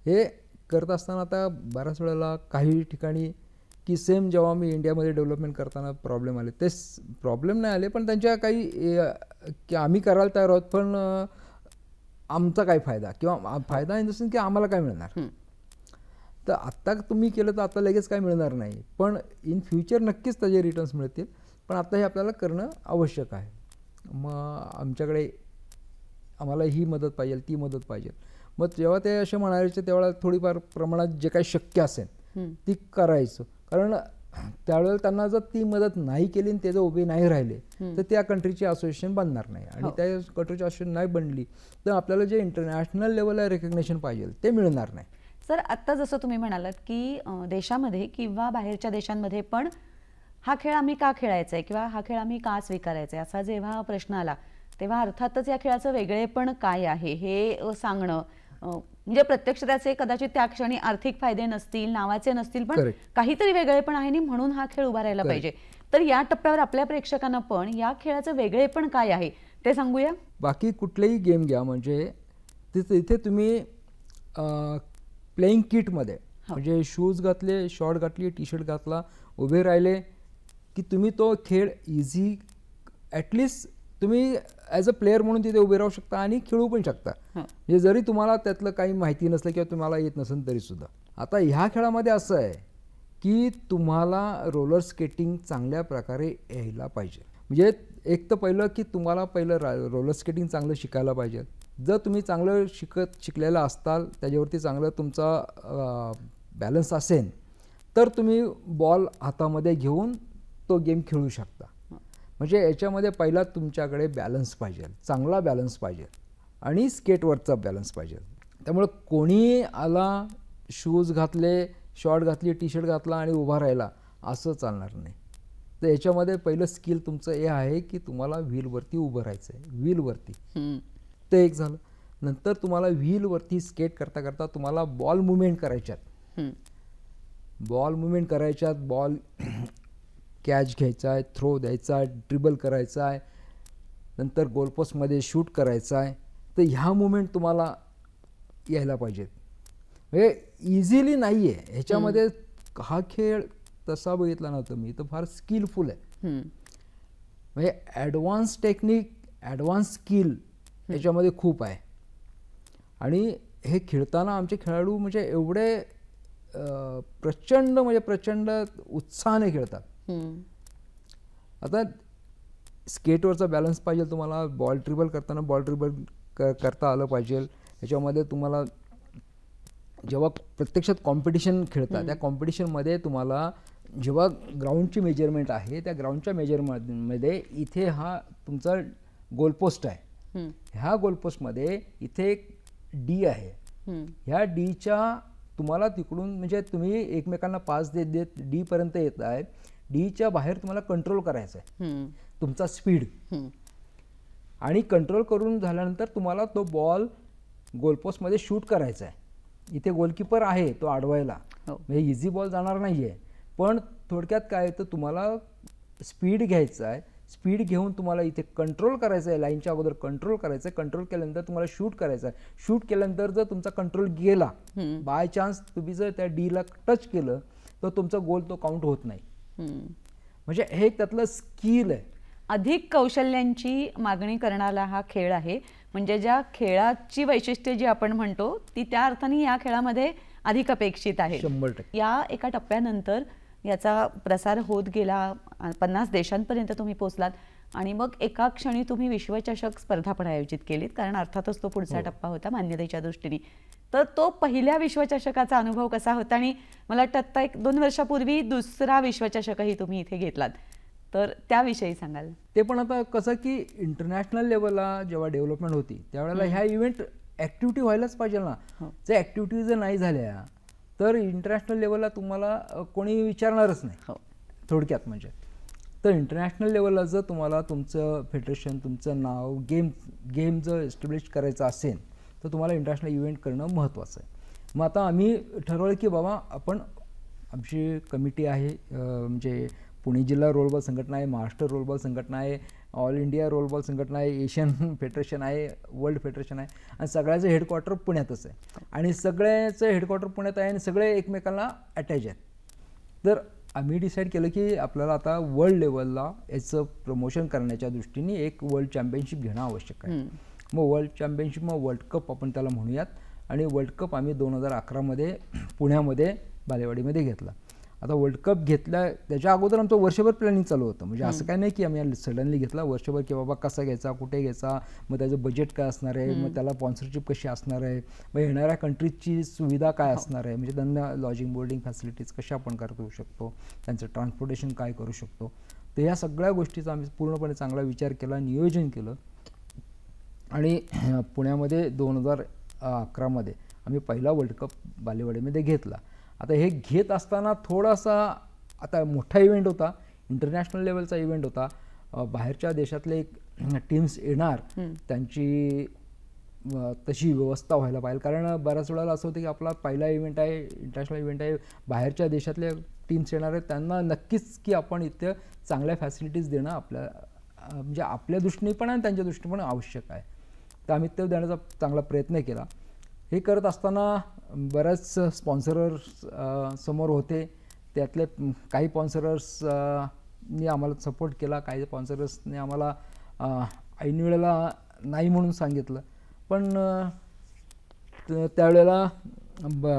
हे करत असताना आता बऱ्याच वेळेला काही ठिकाणी की सेम जेव्हा मी इंडियामध्ये डेव्हलपमेंट करताना प्रॉब्लेम आले, ते प्रॉब्लेम नाही आले पण त्यांच्या काही की आम्ही करायला तयार आहोत पण आमचा काय फायदा, किंवा फायदा इन द सेन्स की आम्हाला काय मिळणार. तर आत्ता तुम्ही केलं तर आता लगेच काय मिळणार नाही, पण इन फ्युचर नक्कीच त्याचे रिटर्न्स मिळतील, पण आता हे आपल्याला करणं आवश्यक आहे. मग आम्हाला ही मदत पाहिजे, ती मदत पाहिजे. मग जेव्हा ते असे म्हणायचे तेव्हा थोडीफार प्रमाणात जे काही शक्य असेल ती करायचं, कारण त्यावेळेला त्यांना जर ती मदत नाही केली आणि ते जर उभे नाही राहिले तर त्या कंट्रीची असोसिएशन बनणार नाही, आणि त्या कंट्रीची असोसिएशन नाही बनली तर आपल्याला जे इंटरनॅशनल लेवलला रेकग्नेशन पाहिजे ते मिळणार नाही. सर, आत्ता जसं तुम्ही म्हणालात की देशामध्ये किंवा बाहेरच्या देशांमध्ये पण हा खेळ आम्ही का खेळायचा आहे किंवा हा खेळ आम्ही का स्वीकारायचा आहे असा जेव्हा प्रश्न आला तेव्हा अर्थातच या खेळाचं वेगळेपण काय आहे हे सांगणं, म्हणजे प्रत्यक्ष त्याचे कदाचित त्या क्षणी आर्थिक फायदे नसतील, नावाचे नसतील, पण काहीतरी वेगळेपण आहे आणि म्हणून हा खेळ उभा राहायला पाहिजे. तर या टप्प्यावर आपल्या प्रेक्षकांना पण या खेळाचं वेगळेपण काय आहे ते सांगूया. बाकी कुठलेही गेम घ्या, म्हणजे तिथे तुम्ही प्लेइंग किटमध्ये म्हणजे शूज घातले, शॉर्ट घातली, टी-शर्ट घातला, उभे राहिले की तुम्ही तो खेळ इझी ॲटलिस्ट तुम्ही ॲज अ प्लेअर म्हणून तिथे उभे राहू शकता आणि खेळू पण शकता, म्हणजे जरी तुम्हाला त्यातलं काही माहिती नसलं किंवा तुम्हाला येत नसेल तरीसुद्धा. आता ह्या खेळामध्ये असं आहे की तुम्हाला रोलर स्केटिंग चांगल्या प्रकारे यायला पाहिजे. म्हणजे एक तर पहिलं की तुम्हाला रोलर स्केटिंग चांगलं शिकायला पाहिजे. जर तुम्ही चांगलं शिकलेलं असताल, त्याच्यावरती चांगलं तुमचा बॅलन्स असेल तर तुम्ही बॉल हातामध्ये घेऊन तो गेम खेळू शकता. म्हणजे याच्यामध्ये पहिला तुमच्याकडे बॅलन्स पाहिजे, चांगला बॅलन्स पाहिजे आणि स्केटवरचा बॅलन्स पाहिजे. त्यामुळे कोणी आला, शूज घातले, शॉर्ट घातली, टी-शर्ट घातला आणि उभा राहिला असं चालणार नाही. तर याच्यामध्ये पहिलं स्किल तुमचं हे आहे की तुम्हाला व्हीलवरती उभं राहायचं आहे, व्हीलवरती. ते एक झालं. नंतर तुम्हाला व्हीलवरती स्केट करता करता तुम्हाला बॉल मुवमेंट करायच्यात, बॉल कॅच घ्यायचा आहे, थ्रो द्यायचा आहे, ड्रिबल करायचा आहे, नंतर गोलपोस्टमध्ये शूट करायचा आहे. तर ह्या मुवमेंट तुम्हाला यायला पाहिजेत. म्हणजे इझिली नाही आहे ह्याच्यामध्ये. हा खेळ तसा बघितला नव्हता मी तर फार स्किलफुल आहे. म्हणजे ॲडव्हान्स टेक्निक, ॲडव्हान्स स्किल याच्यामध्ये खूप आहे. आणि हे खेळताना आमचे खेळाडू म्हणजे एवढे प्रचंड उत्साहाने खेळतात. आता स्केटवरचा बॅलन्स पाहिजे तुम्हाला, बॉल ड्रिबल करताना बॉल ड्रिबल करता आलं पाहिजे. ह्याच्यामध्ये तुम्हाला जेव्हा प्रत्यक्षात कॉम्पिटिशन खेळता त्या कॉम्पिटिशनमध्ये तुम्हाला जेव्हा ग्राउंडची मेजरमेंट आहे त्या ग्राउंडच्या मेजरमेंटमध्ये इथे हा तुमचा गोलपोस्ट आहे, ह्या गोलपोस्टमध्ये इथे एक डी आहे, ह्या डीच्या तुम्हाला तिकडून म्हणजे तुम्ही एकमेकांना पास देत डी पर्यंत येत आहे, डीच्या बाहेर तुम्हाला कंट्रोल करायचं आहे तुमचा स्पीड. आणि कंट्रोल करून झाल्यानंतर तुम्हाला तो बॉल गोलपोस्टमध्ये शूट करायचं आहे. इथे गोलकीपर आहे तो अडवायला, म्हणजे इझी बॉल जाणार नाही आहे. पण थोडक्यात काय तर तुम्हाला स्पीड घ्यायचं आहे. स्पीड घेऊन तुम्हाला इथे कंट्रोल करायचं आहे, लाईनच्या अगोदर कंट्रोल करायचं आहे. कंट्रोल केल्यानंतर तुम्हाला शूट करायचं आहे. शूट केल्यानंतर जर तुमचा कंट्रोल गेला, बाय चान्स तुम्ही जर त्या डीला टच केलं तर तुमचा गोल तो काउंट होत नाही. म्हणजे हे त्यातलं स्किल आहे. अधिक कौशल्यांची मागणी करणारा हा खेळ आहे. म्हणजे ज्या खेळाची वैशिष्ट्ये जी आपण म्हणतो ती त्या अर्थाने या खेळामध्ये अधिक अपेक्षित आहे. 100%. या एका टप्प्यानंतर याचा प्रसार होत गेला, 50 देशांपर्यंत तुम्ही पोहोचलात आणि मग एका क्षणी तुम्ही विश्वचषक स्पर्धा पण आयोजित केलीत, कारण अर्थातच तो पुढचा टप्पा होता मान्यतेच्या दृष्टीने. तर तो पहिल्या विश्वचषकाचा अनुभव कसा होता? आणि मला वाटतं आता 1-2 वर्षापूर्वी दुसरा विश्वचषकही तुम्ही इथे घेतलात, तर त्याविषयी सांगाल? ते पण आता कसं की इंटरनॅशनल लेवलला जेव्हा डेव्हलपमेंट होती त्यावेळेला ह्या इव्हेंट ॲक्टिव्हिटी व्हायलाच पाहिजे ना. जर ॲक्टिव्हिटी जर नाही झाल्या तर इंटरनॅशनल लेवलला तुम्हाला कोणी विचारणारच नाही. थोडक्यात म्हणजे तर इंटरनॅशनल लेवलला जर तुम्हाला तुमचं फेडरेशन, तुमचं नाव, गेम जर एस्टॅब्लिश करायचं असेल तर तुम्हाला इंटरनॅशनल इव्हेंट करणं महत्त्वाचं आहे. मग आता आम्ही ठरवलं की बाबा आपण, आमची कमिटी आहे, म्हणजे पुणे जिल्हा रोलबॉल संघटना आहे, महाराष्ट्र रोलबॉल संघटना आहे, ऑल इंडिया रोलबॉल संघटना आहे, एशियन फेडरेशन आहे, वर्ल्ड फेडरेशन आहे, आणि सगळ्याचं हेडक्वार्टर पुण्यातच आहे. आणि सगळ्याचं हेडक्वार्टर पुण्यात आहे आणि सगळे एकमेकांना अटॅच आहेत. तर आम्ही डिसाईड केलं की आपल्याला आता वर्ल्ड लेवलला याचं प्रमोशन करण्याच्या दृष्टीने एक वर्ल्ड चॅम्पियनशिप घेणं आवश्यक आहे. मग वर्ल्ड चॅम्पियनशिप, मग वर्ल्ड कप आपण त्याला म्हणूयात. आणि वर्ल्ड कप आम्ही 2011मध्ये पुण्यामध्ये बालेवाडीमध्ये घेतला. आता वर्ल्ड कप घेतला त्याच्या अगोदर आमचं वर्षभर प्लॅनिंग चालू होतं. म्हणजे असं काय नाही की आम्ही सडनली घेतला. वर्षभर की बाबा कसा घ्यायचा, कुठे घ्यायचा, मग त्याचं बजेट काय असणार आहे, मग त्याला स्पॉन्सरशिप कशी असणार आहे, मग येणाऱ्या कंट्रीजची सुविधा काय असणार आहे, म्हणजे त्यांना लॉजिंग बोर्डिंग फॅसिलिटीज कशा आपण करू शकतो, त्यांचं ट्रान्सपोर्टेशन काय करू शकतो. तर ह्या सगळ्या गोष्टीचा आम्ही पूर्णपणे चांगला विचार केला, नियोजन केलं. आणि पुण्यामध्ये 2011मध्ये आम्ही पहिला वर्ल्ड कप बालेवाडीमध्ये घेतला. आता हे घेत असताना थोडासा, आता मोठा इव्हेंट होता, इंटरनॅशनल लेवलचा इव्हेंट होता, बाहेरच्या देशातले टीम्स येणार, त्यांची तशी व्यवस्था व्हायला पाहिजे. कारण बऱ्याच वेळेला असं होतं की आपला पहिला इव्हेंट आहे, इंटरनॅशनल इव्हेंट आहे, बाहेरच्या देशातले टीम्स येणार आहेत, त्यांना नक्कीच की आपण इथे चांगल्या फॅसिलिटीज देणं आपल्या, म्हणजे आपल्या दृष्टीने पण आणि त्यांच्या दृष्टीने पण आवश्यक आहे. तर आम्ही ते देण्याचा चांगला प्रयत्न केला. हे करत असताना बऱ्याच स्पॉन्सरर्स समोर होते. त्यातले काही स्पॉन्सरर्सनी आम्हाला सपोर्ट केला, काही स्पॉन्सरर्सने आम्हाला ऐन वेळेला नाही म्हणून सांगितलं. पण त्यावेळेला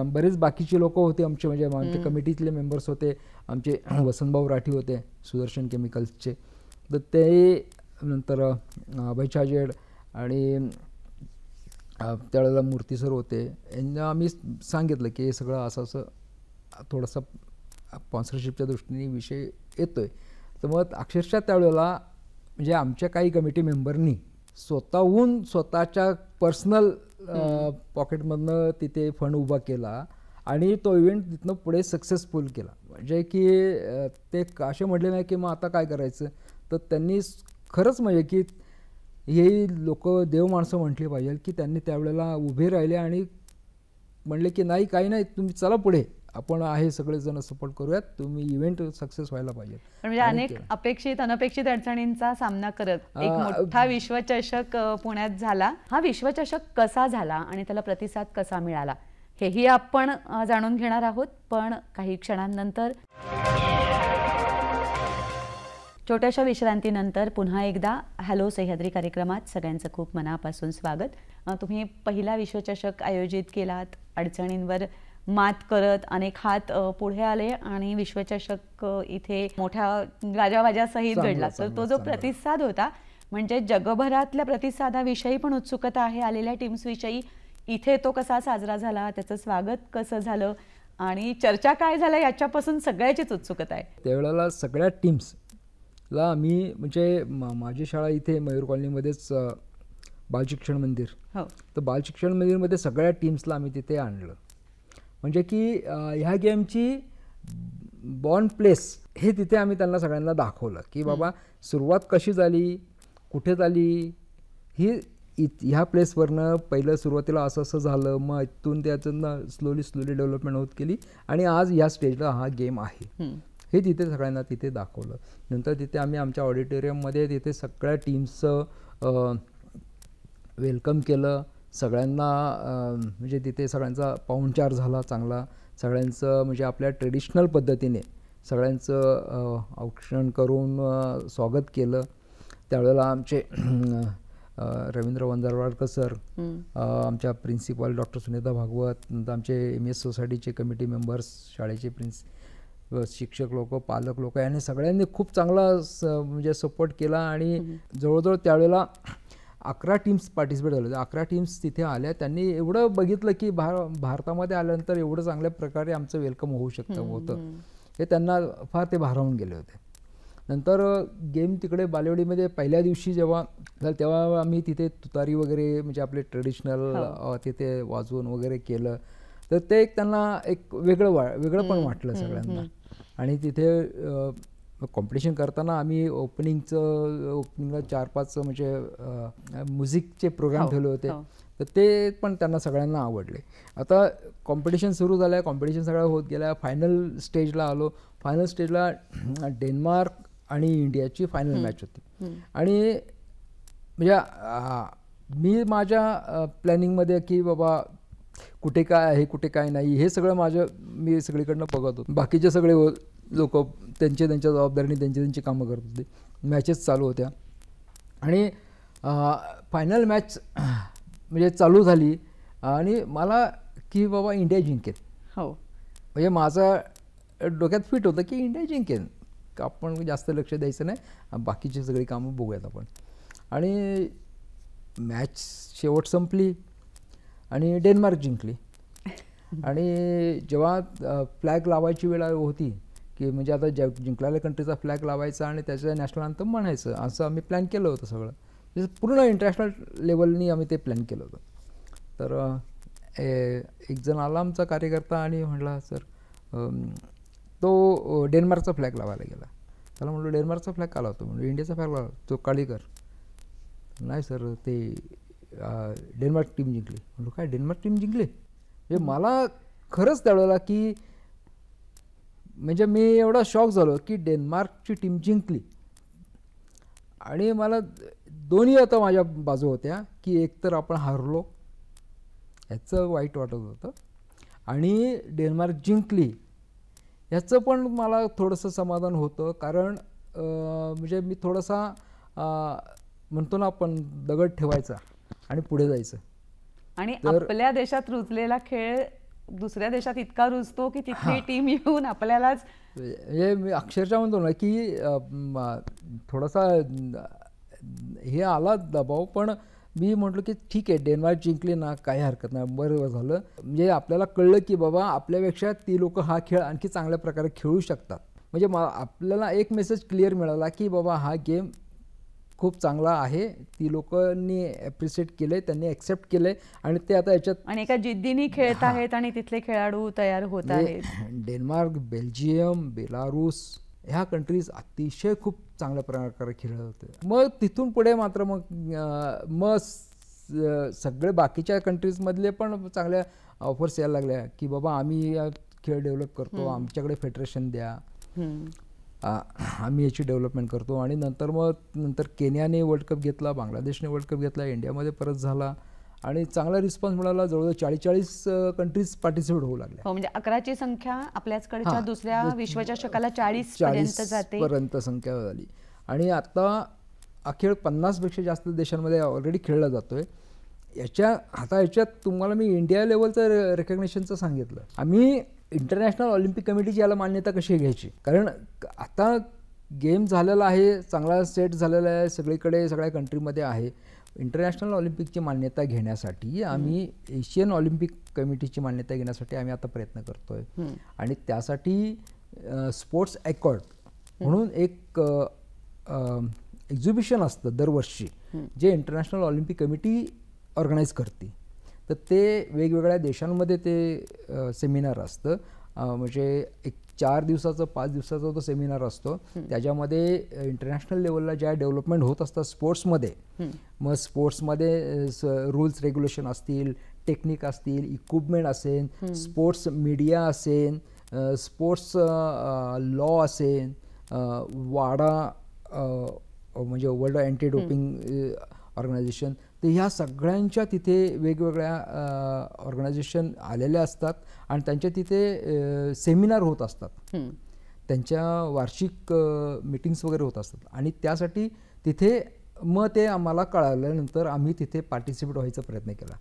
बरेच बाकीचे लोक होते आमचे, म्हणजे आमच्या कमिटीतले मेंबर्स होते, आमचे वसंतभाऊ राठी होते सुदर्शन केमिकल्सचे. तर ते नंतर अभय चाजेड आणि त्यावेळेला मूर्ती सर होते. यांना आम्ही सांगितलं की हे सगळं असं असं थोडासा स्पॉन्सरशिपच्या दृष्टीने विषय येतो आहे. तर मग अक्षरशः त्यावेळेला म्हणजे आमच्या काही कमिटी मेंबरनी स्वतःहून स्वतःच्या पर्सनल पॉकेटमधनं तिथे फंड उभा केला आणि तो इव्हेंट तिथनं पुढे सक्सेसफुल केला. म्हणजे की ते असे म्हटले नाही की मग आता काय करायचं. तर त्यांनी खरंच म्हणजे की हे लोक देव माणसं म्हटली पाहिजे की त्यांनी त्यावेळेला उभे राहिले आणि म्हणले की नाही काही नाही, तुम्ही चला पुढे, आपण आहे सगळेजण सपोर्ट करूयात, तुम्ही इव्हेंट सक्सेस व्हायला पाहिजे. म्हणजे अनेक अपेक्षित अनपेक्षित अडचणींचा सामना करत एक मोठा विश्वचषक पुण्यात झाला. हा विश्वचषक कसा झाला आणि त्याला प्रतिसाद कसा मिळाला हेही आपण जाणून घेणार आहोत, पण काही क्षणांनंतर. छोट्याशा विश्रांतीनंतर पुन्हा एकदा हॅलो सह्याद्री कार्यक्रमात सगळ्यांचं खूप मनापासून स्वागत. तुम्ही पहिला विश्वचषक आयोजित केलात, अडचणींवर मात करत अनेक हात पुढे आले आणि विश्वचषक इथे मोठ्या गाजावाजासहित घडला. तर तो जो प्रतिसाद होता, म्हणजे जगभरातल्या प्रतिसादाविषयी पण उत्सुकता आहे, आलेल्या टीम्सविषयी, इथे तो कसा साजरा झाला, त्याचं स्वागत कसं झालं आणि चर्चा काय झाल्या याच्यापासून सगळ्याचीच उत्सुकता आहे. त्यावेळेला सगळ्या टीम्सला मी, म्हणजे माझी शाळा इथे मयूर कॉलनीमध्येच बालशिक्षण मंदिर, तर बालशिक्षण मंदिरमध्ये सगळ्या टीम्सला आम्ही तिथे आणलं. म्हणजे की ह्या गेमची बॉर्न प्लेस हे तिथे आम्ही त्यांना सगळ्यांना दाखवलं की बाबा सुरुवात कशी झाली, कुठे झाली, ही ह्या प्लेसवरनं पहिलं सुरुवातीला असं असं झालं, मग इथून त्याचं स्लोली डेव्हलपमेंट होत गेली आणि आज या स्टेजला हा गेम आहे हे तिथे सगळ्यांना तिथे दाखवलं. नंतर तिथे आम्ही आमच्या ऑडिटोरियममध्ये तिथे सगळ्या टीम्सचं वेलकम केलं. सगळ्यांना म्हणजे तिथे सगळ्यांचा पाहुणचार झाला चांगला. सगळ्यांचं म्हणजे आपल्या ट्रेडिशनल पद्धतीने सगळ्यांचं औक्षण करून स्वागत केलं. त्यावेळेला आमचे रवींद्र वंजारवाडकर सर, आमच्या प्रिन्सिपल डॉक्टर सुनीता भागवत, नंतर आमचे MS सोसायटीचे कमिटी मेंबर्स, शाळेचे शिक्षक लोक, पालक लोक यांनी सगळ्यांनी खूप चांगला म्हणजे सपोर्ट केला. आणि जवळजवळ त्यावेळेला 11 टीम्स पार्टिसिपेट झाले. 11 टीम्स तिथे आल्या. त्यांनी एवढं बघितलं की भारतामध्ये आल्यानंतर एवढं चांगल्या प्रकारे आमचं वेलकम होऊ होतं हे त्यांना फार ते भारावून गेले होते. नंतर गेम तिकडे बालेवाडीमध्ये पहिल्या दिवशी जेव्हा झालं तेव्हा आम्ही तिथे तुतारी वगैरे म्हणजे आपले ट्रेडिशनल तिथे वाजवून वगैरे केलं. तर ते एक त्यांना एक वेगळं पण वाटलं सगळ्यांना. आणि तिथे कॉम्पिटिशन करताना आम्ही ओपनिंगला 4-5 म्हणजे म्युझिकचे प्रोग्राम ठेवले होते. तर ते पण त्यांना सगळ्यांना आवडले. आता कॉम्पिटिशन सुरू झालं, कॉम्पिटिशन सगळं होत गेल्या. फायनल स्टेजला आलो. फायनल स्टेजला डेन्मार्क आणि इंडियाची फायनल मॅच होती. आणि म्हणजे मी माझ्या प्लॅनिंगमध्ये की बाबा कुठे काय आहे कुठे काय नाही हे सगळं मी सगळीकडनं बघत होतो. बाकीचे सगळे लोक त्यांच्या जबाबदारीने त्यांची कामं करत होते. मॅचेस चालू होत्या आणि फायनल मॅच म्हणजे चालू झाली आणि मला की बाबा इंडिया जिंकेल. म्हणजे माझा डोक्यात फिट होतं की इंडिया जिंकेल, आपण जास्त लक्ष द्यायचं नाही, बाकीची सगळी कामं बघूयात आपण. आणि मॅच शेवट संपली आणि डेन्मार्क जिंकली. आणि जेव्हा फ्लॅग लावायची वेळ होती की म्हणजे आता जिंकलेल्या कंट्रीचा फ्लॅग लावायचा आणि त्याचं नॅशनल अँथम म्हणायचं, असं आम्ही प्लॅन केलं होतं सगळं. म्हणजे पूर्ण इंटरनॅशनल लेवलनी आम्ही ते प्लॅन केलं होतं. तर एक जण आला आमचा कार्यकर्ता आणि म्हटला सर तो डेन्मार्कचा फ्लॅग लावायला गेला. त्याला म्हटलं डेन्मार्कचा फ्लॅग का लावतो? म्हणजे इंडियाचा फ्लॅग लावा. तो काळीकर नाही सर ते डेन्मार्क टीम जिंकली. म्हणलो काय डेन्मार्क टीम जिंकली? म्हणजे मला खरंच त्यावेळेला की म्हणजे मी एवढा शॉक झालो की डेन्मार्कची टीम जिंकली. आणि मला दोन्ही आता माझ्या बाजू होत्या की एकतर आपण हारलो ह्याचं वाईट वाटत होतं आणि डेन्मार्क जिंकली ह्याचं पण मला थोडंसं समाधान होतं. कारण म्हणजे मी थोडासा म्हणतो ना आपण दगड ठेवायचा आणि पुढे जायचं. आणि आपल्या देशात रुजलेला खेळ दुसऱ्या देशात इतका रुजतो की तिथली टीम येऊन आपल्यालाच म्हणजे मी अक्षरशः म्हणतो ना की थोडासा हे आला दबाव, पण मी म्हटलं की ठीक आहे डेन्मार्क जिंकली ना काही हरकत नाही, बरोबर झालं. म्हणजे आपल्याला कळलं की बाबा आपल्यापेक्षा ती लोक हा खेळ आणखी चांगल्या प्रकारे खेळू शकतात. म्हणजे आपल्याला एक मेसेज क्लिअर मिळाला की बाबा हा गेम खूप चांगला आहे, ती लोकांनी ॲप्रिशिएट केले, त्यांनी ॲक्सेप्ट केले आणि ते आता याच्यात आणि एका जिद्दीने खेळत आहेत आणि तिथले खेळाडू तयार होत आहेत. डेन्मार्क, बेल्जियम, बेलारूस ह्या कंट्रीज अतिशय खूप चांगल्या प्रकारे खेळत होते. मग तिथून पुढे मात्र मग सगळे बाकीच्या कंट्रीजमधले पण चांगल्या ऑफर्स यायला लागल्या की बाबा आम्ही खेळ डेव्हलप करतो, आमच्याकडे फेडरेशन द्या, आम्ही याची डेव्हलपमेंट करतो. आणि नंतर केनियाने वर्ल्ड कप घेतला, बांगलादेशने वर्ल्ड कप घेतला, इंडियामध्ये परत झाला आणि चांगला रिस्पॉन्स मिळाला. जवळजवळ 40 कंट्रीज पार्टिसिपेट होऊ लागल्या. म्हणजे 11ची संख्या आपल्याचकडच्या दुसऱ्या विश्वचषकाला 40 पर्यंत संख्या झाली. आणि आता हा खेळ 50पेक्षा जास्त देशांमध्ये ऑलरेडी खेळला जातोय. याच्यात तुम्हाला मी इंडिया लेवलचं रेकग्नेशनचं सांगितलं. आम्ही इंटरनॅशनल ऑलिम्पिक कमिटीची याला मान्यता कशी घ्यायची, कारण आता गेम झालेला आहे, चांगला सेट झालेला आहे, सगळीकडे सगळ्या कंट्रीमध्ये आहे. इंटरनॅशनल ऑलिम्पिकची मान्यता घेण्यासाठी आम्ही एशियन ऑलिम्पिक कमिटीची मान्यता घेण्यासाठी आम्ही आता प्रयत्न करतोय. आणि त्यासाठी स्पोर्ट्स ॲकॉर्ड म्हणून एक एक्झिबिशन असतं दरवर्षी जे इंटरनॅशनल ऑलिम्पिक कमिटी ऑर्गनाईज करते. तर ते वेगवेगळ्या देशांमध्ये ते सेमिनार असतं म्हणजे एक 4 दिवसाचा 5 दिवसाचा तो सेमिनार असतो. त्याच्यामध्ये इंटरनॅशनल लेवलला ज्या डेव्हलपमेंट होत असतात स्पोर्ट्समध्ये, मग स्पोर्ट्समध्ये रूल्स रेग्युलेशन असतील, टेक्निक असतील, इक्विपमेंट असेल, स्पोर्ट्स मीडिया असेल, स्पोर्ट्स लॉ असेल, वाडा म्हणजे वर्ल्ड अँटी डोपिंग ऑर्गनायझेशन, तर ह्या सगळ्यांच्या तिथे वेगवेगळ्या ऑर्गनायझेशन आलेल्या असतात आणि त्यांच्या तिथे सेमिनार होत असतात, त्यांच्या वार्षिक मीटिंग्स वगैरे होत असतात आणि त्यासाठी तिथे मग ते आम्हाला कळाल्यानंतर आम्ही तिथे पार्टिसिपेट व्हायचा प्रयत्न केला.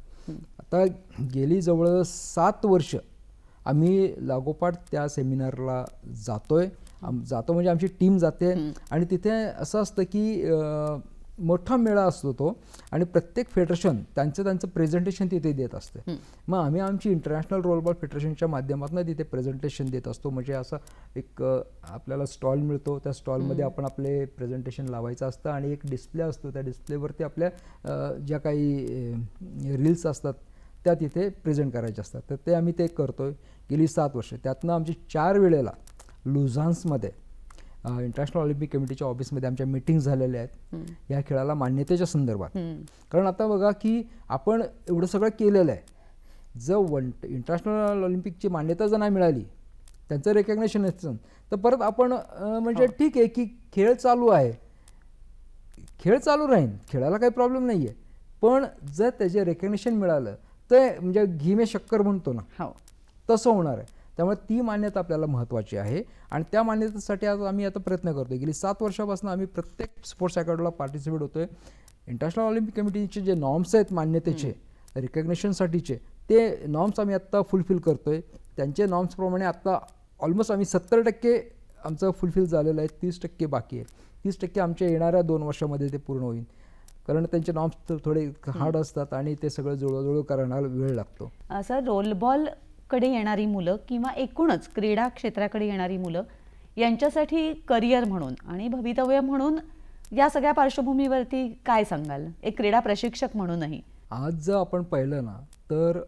आता गेली जवळ 7 वर्ष आम्ही लागोपाठ त्या सेमिनारला जातो म्हणजे आमची टीम जाते आणि तिथे असं असतं की मोठा मेळा असतो तो आणि प्रत्येक फेडरेशन त्यांचं प्रेझेंटेशन तिथे देत असते. मग आम्ही आमची इंटरनॅशनल रोलबॉल फेडरेशनच्या माध्यमातून तिथे प्रेझेंटेशन देत असतो. म्हणजे असं एक आपल्याला स्टॉल मिळतो, त्या स्टॉलमध्ये आपण आपले प्रेझेंटेशन लावायचं असतं आणि एक डिस्प्ले असतो, त्या डिस्प्लेवरती आपल्या ज्या काही रील्स असतात त्या तिथे प्रेझेंट करायच्या असतात. तर ते आम्ही ते करतोय गेली 7 वर्ष. त्यातनं आमची 4 वेळेला लुझान्समध्ये इंटरनॅशनल ऑलिम्पिक कमिटीच्या ऑफिसमध्ये आमच्या मीटिंग्स झालेल्या आहेत या खेळाला मान्यतेच्या संदर्भात. कारण आता बघा की आपण एवढं सगळं केलेलं आहे, जर इंटरनॅशनल ऑलिम्पिकची मान्यता जर नाही मिळाली, त्यांचं रेकग्नेशन नसेल, तर परत आपण म्हणजे ठीक आहे की खेळ चालू आहे, खेळ चालू राहील, खेळाला काही प्रॉब्लेम नाही आहे, पण जर त्याचे रेकग्नेशन मिळालं तर म्हणजे घी में शक्कर म्हणतो ना, तसं होणार आहे. त्यामुळे ती मान्यता आपल्याला महत्त्वाची आहे आणि त्या मान्यतेसाठी आज आम्ही आता प्रयत्न करतो. गेली 7 वर्षापासून आम्ही प्रत्येक स्पोर्ट्स अकॅडमीला पार्टिसिपेट होतोय. इंटरनॅशनल ऑलिम्पिक कमिटीचे जे नॉर्म्स आहेत मान्यतेचे रिकग्नेशनसाठीचे, ते नॉर्म्स आम्ही आत्ता फुलफिल करतोय. त्यांचे नॉर्म्सप्रमाणे आत्ता ऑलमोस्ट आम्ही 70% आमचं फुलफिल झालेलं आहे, 30% बाकी आहे. 30% आमच्या येणाऱ्या 2 वर्षामध्ये ते पूर्ण होईल, कारण त्यांचे नॉर्म्स थोडे हार्ड असतात आणि ते सगळं जुळवाजुळव करायला वेळ लागतो. सर, रोलबॉल कडे येणारी मुलं किंवा एकूणच क्रीडा क्षेत्राकडे येणारी मुलं यांच्यासाठी करिअर म्हणून आणि भवितव्य म्हणून या सगळ्या पार्श्वभूमीवरती काय सांगाल, एक क्रीडा प्रशिक्षक म्हणूनही? आज जर आपण पाहिलं ना तर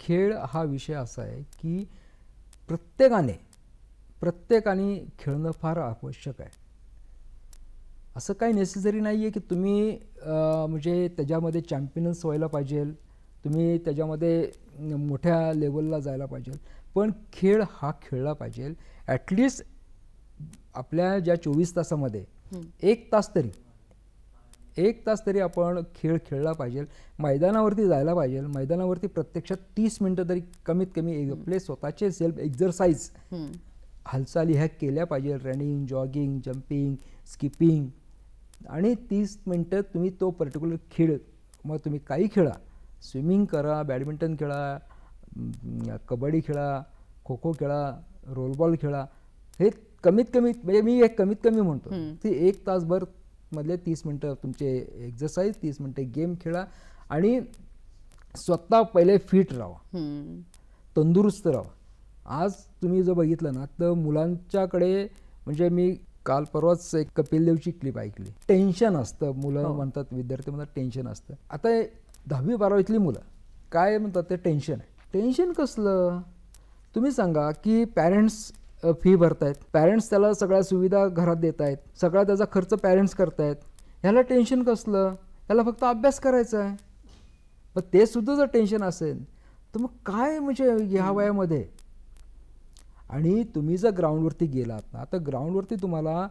खेळ हा विषय असा आहे की प्रत्येकाने खेळणं फार आवश्यक आहे. असं काही नेसेसरी नाही आहे की तुम्ही म्हणजे त्याच्यामध्ये चॅम्पियन्स व्हायला पाहिजे, तुम्ही त्याच्यामध्ये मोठ्या लेवलला जायला पाहिजे, पण खेळ हा खेळला पाहिजे. ॲटलिस्ट आपल्या ज्या 24 तासामध्ये 1 तास तरी आपण खेळ खेळला पाहिजे, मैदानावरती जायला पाहिजे. मैदानावरती प्रत्यक्षात 30 मिनटं तरी कमीत कमी आपले स्वतःचे सेल्फ एक्झरसाइज हालचाली ह्या केल्या पाहिजे. रनिंग, जॉगिंग, जम्पिंग, स्किपिंग, आणि 30 मिनटं तुम्ही तो पर्टिक्युलर खेळ, मग तुम्ही काही खेळा, स्विमिंग करा, बॅडमिंटन खेळा, कबड्डी खेळा, खो खो खेळा, रोलबॉल खेळा, हे कमीत कमी म्हणजे मी एक कमीत कमी म्हणतो ते 1 तासभर मधले 30 मिनटं तुमचे एक्झरसाइज, 30 मिनटं गेम खेळा आणि स्वतः पहिले फिट राहा, तंदुरुस्त राहा. आज तुम्ही जर बघितलं ना तर मुलांच्याकडे, म्हणजे मी काल परवाच एक कपिल देवची क्लिप ऐकली, टेन्शन असतं, मुलं म्हणतात, विद्यार्थी म्हणतात टेन्शन असतं. आता 10वी-12वीतली मुलं काय म्हणतात, ते टेन्शन आहे. टेन्शन कसलं तुम्ही सांगा की पॅरेंट्स फी भरतायत, पॅरेंट्स त्याला सगळ्या सुविधा घरात देत आहेत, सगळा त्याचा खर्च पॅरेंट्स करतायत, ह्याला टेन्शन कसलं, ह्याला फक्त अभ्यास करायचा आहे. पण ते सुद्धा जर टेन्शन असेल तर मग काय म्हणजे ह्या वयामध्ये. आणि तुम्ही जर ग्राउंडवरती गेलात ना तर ग्राउंडवरती तुम्हाला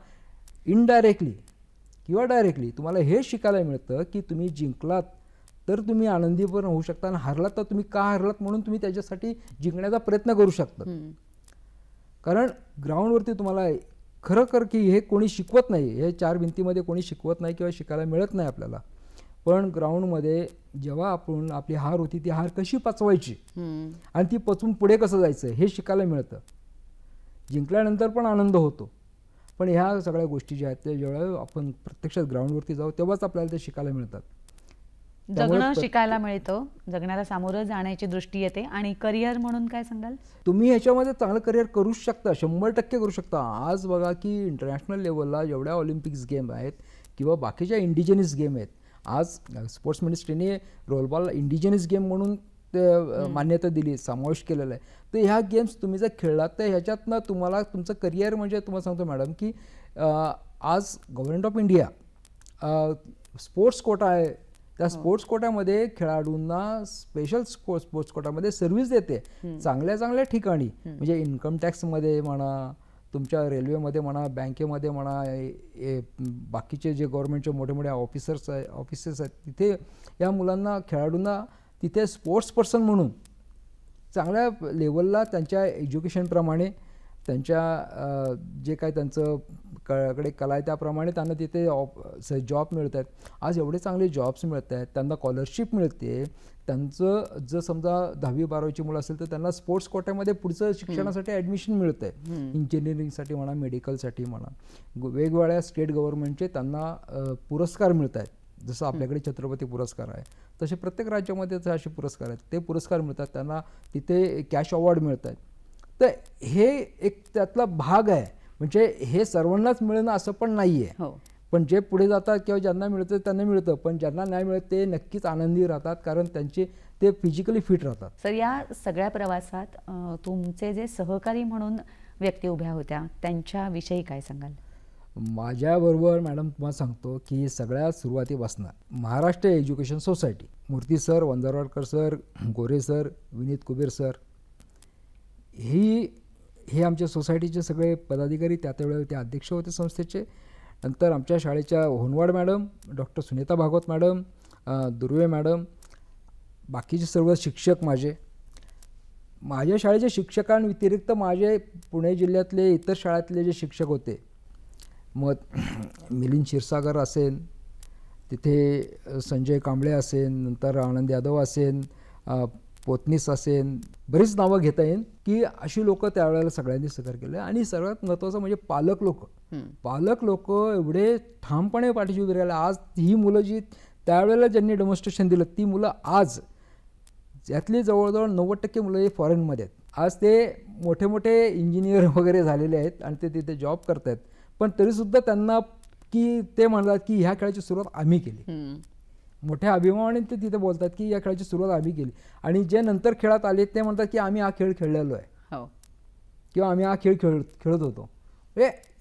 इनडायरेक्टली किंवा डायरेक्टली तुम्हाला हे शिकायला मिळतं की तुम्ही जिंकलात तर तुम्ही आनंदी पण होऊ शकता आणि हारलात तर तुम्ही का हारलात म्हणून तुम्ही त्याच्यासाठी जिंकण्याचा प्रयत्न करू शकता. कारण ग्राउंडवरती तुम्हाला खरं की हे कोणी शिकवत नाही, हे 4 भिंतीमध्ये कोणी शिकवत नाही किंवा शिकायला मिळत नाही आपल्याला. पण ग्राउंडमध्ये जेव्हा आपण आपली हार होती ती हार कशी पचवायची आणि ती पचवून पुढे कसं जायचं हे शिकायला मिळतं. जिंकल्यानंतर पण आनंद होतो, पण ह्या सगळ्या गोष्टी ज्या आहेत त्या जेव्हा आपण प्रत्यक्षात ग्राउंडवरती जाऊ तेव्हाच आपल्याला ते शिकायला मिळतात. जगणं शिकायला मिळतं, जगण्याला सामोरं जाण्याची दृष्टी येते. आणि करिअर म्हणून काय सांगाल? तुम्ही ह्याच्यामध्ये चांगलं करिअर करूच शकता, 100% करू शकता. आज बघा की इंटरनॅशनल लेवलला जेवढ्या ऑलिम्पिक्स गेम आहेत किंवा बाकीच्या इंडिजिनस गेम आहेत, आज स्पोर्ट्स मिनिस्ट्रीने रोलबॉल इंडिजिनस गेम म्हणून ते मान्यता दिली, समावेश केलेला आहे. तर ह्या गेम्स तुम्ही जर खेळलात तर ह्याच्यातनं तुम्हाला तुमचं करिअर म्हणजे तुम्हाला सांगतो मॅडम की आज government of India sports quota आहे, त्या स्पोर्ट्स कोट्यामध्ये खेळाडूंना स्पेशल स्पोर्ट्स कोटामध्ये सर्व्हिस देते चांगल्या चांगल्या ठिकाणी. म्हणजे इन्कम टॅक्समध्ये म्हणा, तुमच्या रेल्वेमध्ये म्हणा, बँकेमध्ये म्हणा, बाकीचे जे गव्हर्नमेंटचे मोठे मोठे ऑफिसेस आहेत तिथे या मुलांना खेळाडूंना तिथे स्पोर्ट्स पर्सन म्हणून चांगल्या लेवलला त्यांच्या एज्युकेशनप्रमाणे त्यांच्या जे काय त्यांचं कडे कला आहे त्याप्रमाणे त्यांना तिथे जॉब मिळत आहेत. आज एवढे चांगले जॉब्स मिळत आहेत, त्यांना स्कॉलरशिप मिळते. त्यांचं जर समजा 10वी-12वीची मुलं असेल तर त्यांना स्पोर्ट्स कोट्यामध्ये पुढचं शिक्षणासाठी ॲडमिशन मिळतं आहे. इंजिनिअरिंगसाठी म्हणा, मेडिकलसाठी म्हणा, वेगवेगळ्या स्टेट गव्हर्नमेंटचे त्यांना पुरस्कार मिळत आहेत. जसं आपल्याकडे छत्रपती पुरस्कार आहे तसे प्रत्येक राज्यामध्ये असे पुरस्कार आहेत. ते पुरस्कार मिळतात त्यांना, तिथे कॅश अवॉर्ड मिळत आहेत. तर हे एक त्यातला भाग आहे. म्हणजे हे सर्वांनाच मिळणं असं पण नाही आहे. पण जे पुढे जातात किंवा ज्यांना मिळतं त्यांना मिळतं, पण ज्यांना नाही मिळत ते नक्कीच आनंदी राहतात कारण ते फिजिकली फिट राहतात. सर, या सगळ्या प्रवासात तुमचे जे सहकारी म्हणून व्यक्ती उभ्या होत्या त्यांच्याविषयी काय सांगाल? माझ्याबरोबर मॅडम तुम्हाला सांगतो की सगळ्यात सुरुवातीपासून महाराष्ट्र एज्युकेशन सोसायटी, मूर्ती सर, वंजारवाडकर सर, गोरे सर, विनीत कुबेर सर, हे आमच्या सोसायटीचे सगळे पदाधिकारी त्यावेळेला ते अध्यक्ष होते संस्थेचे. नंतर आमच्या शाळेच्या Honwad madam, doctor Sunita Bhagwat madam, Durve madam, बाकीचे सर्व शिक्षक माझ्या शाळेच्या शिक्षकांव्यतिरिक्त माझे पुणे जिल्ह्यातले इतर शाळेतले जे शिक्षक होते, मग मिलिंद क्षीरसागर असेल, तिथे संजय कांबळे असेल, नंतर आनंद यादव असेल, पोतनीस असेल, बरीच नावं घेता येईल की अशी लोक त्यावेळेला सगळ्यांनी सहकार्य केलं. आणि सर्वात महत्त्वाचं म्हणजे पालक लोक एवढे ठामपणे पाठीशी उभे राहिले. आज ही मुलं जी त्यावेळेला ज्यांनी डेमॉन्स्ट्रेशन दिलं ती मुलं आज यातली जवळजवळ 90% मुलं हे फॉरेनमध्ये आहेत. आज ते मोठे मोठे इंजिनियर वगैरे झालेले आहेत आणि ते तिथे जॉब करत आहेत. पण तरीसुद्धा त्यांना की ते म्हणतात की ह्या खेळाची सुरुवात आम्ही केली. मोठ्या अभिमानाने ते तिथे बोलतात की या खेळाची सुरुवात आम्ही केली. आणि जे नंतर खेळात आले ते म्हणतात की आम्ही हा खेळ खेळलेलो आहे किंवा आम्ही हा खेळ खेळत होतो.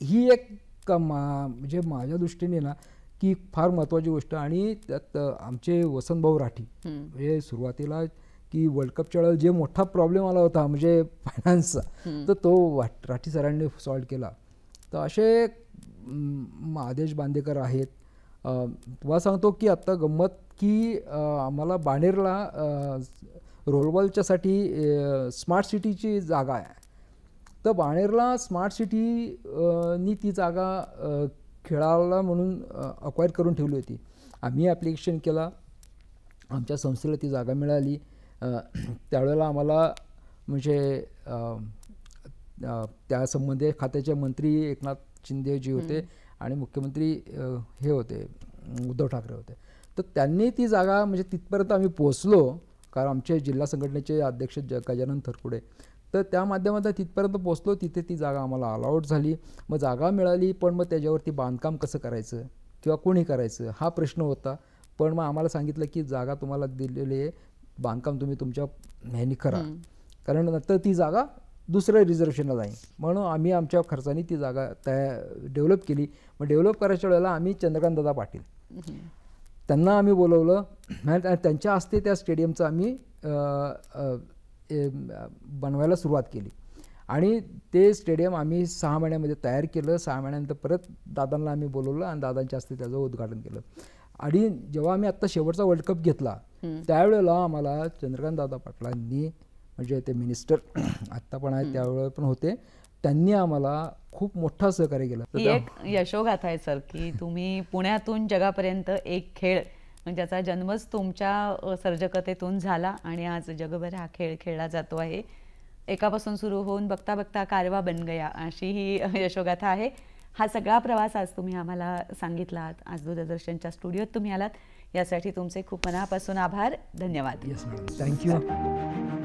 ही एक म्हणजे माझ्या दृष्टीने ना की फार महत्त्वाची गोष्ट. आणि त्यात आमचे वसंतभाऊ राठी म्हणजे सुरुवातीला की वर्ल्ड कपच्या वेळेला जे मोठा प्रॉब्लेम आला होता म्हणजे फायनान्सचा, तर तो राठी सरांनी सॉल्व्ह केला. तर असे आदेश बांदेकर आहेत. तुम्हाला सांगतो की आत्ता गंमत की आम्हाला बाणेरला रोलबॉलच्यासाठी स्मार्ट सिटीची जागा आहे. तर बाणेरला स्मार्ट सिटीनी ती जागा खेळायला म्हणून अक्वायर करून ठेवली होती. आम्ही ॲप्लिकेशन केला, आमच्या संस्थेला ती जागा मिळाली. त्यावेळेला आम्हाला म्हणजे त्या संबंधी खात्याचे मंत्री एकनाथ शिंदेजी होते आणि मुख्यमंत्री हे होते उद्धव ठाकरे होते. तर त्यांनी ती जागा म्हणजे तिथपर्यंत आम्ही पोचलो कारण आमचे जिल्हा संघटनेचे अध्यक्ष गजानन थरकुडे, तर त्या माध्यमातून तिथपर्यंत पोचलो. तिथे ती जागा आम्हाला अलॉट झाली. मग जागा मिळाली, पण मग त्याच्यावरती बांधकाम कसं करायचं किंवा कोणी करायचं हा प्रश्न होता. पण मग आम्हाला सांगितलं की जागा तुम्हाला दिलेली आहे, बांधकाम तुम्ही तुमच्या ह्यानी करा, कारण नंतर ती जागा दुसऱ्या रिझर्वेशनला जाईल. म्हणून आम्ही आमच्या खर्चाने ती जागा डेव्हलप केली. मग डेव्हलप करायच्या वेळेला आम्ही चंद्रकांतदादा पाटील त्यांना आम्ही बोलवलं आणि त्यांच्या हस्ते त्या स्टेडियमचं आम्ही बनवायला सुरुवात केली. आणि ते स्टेडियम आम्ही 6 महिन्यामध्ये तयार केलं. 6 महिन्यानंतर परत दादांना आम्ही बोलवलं आणि दादांच्या हस्ते त्याचं उद्घाटन केलं. आणि जेव्हा आम्ही आत्ता शेवटचा वर्ल्ड कप घेतला त्यावेळेला आम्हाला चंद्रकांतदादा पाटलांनी म्हणजे ते मिनिस्टर आत्ता पण आहेत त्यावेळेला पण होते, त्यांनी आम्हाला खूप मोठा सहकार्य केलं. ही एक यशोगाथा आहे सर की तुम्ही पुण्यातून जगापर्यंत एक खेळ ज्याचा जन्मच तुमच्या सर्जकतेतून झाला आणि आज जगभर हा खेळ खेळला जातो आहे. एकापासून सुरू होऊन बघता बघता कारवा बन गया अशी ही यशोगाथा आहे. हा सगळा प्रवास आज तुम्ही आम्हाला सांगितलात, आज दूरदर्शनच्या स्टुडिओत तुम्ही आलात, यासाठी तुमचे खूप मनापासून आभार. धन्यवाद. Yes madam, thank you.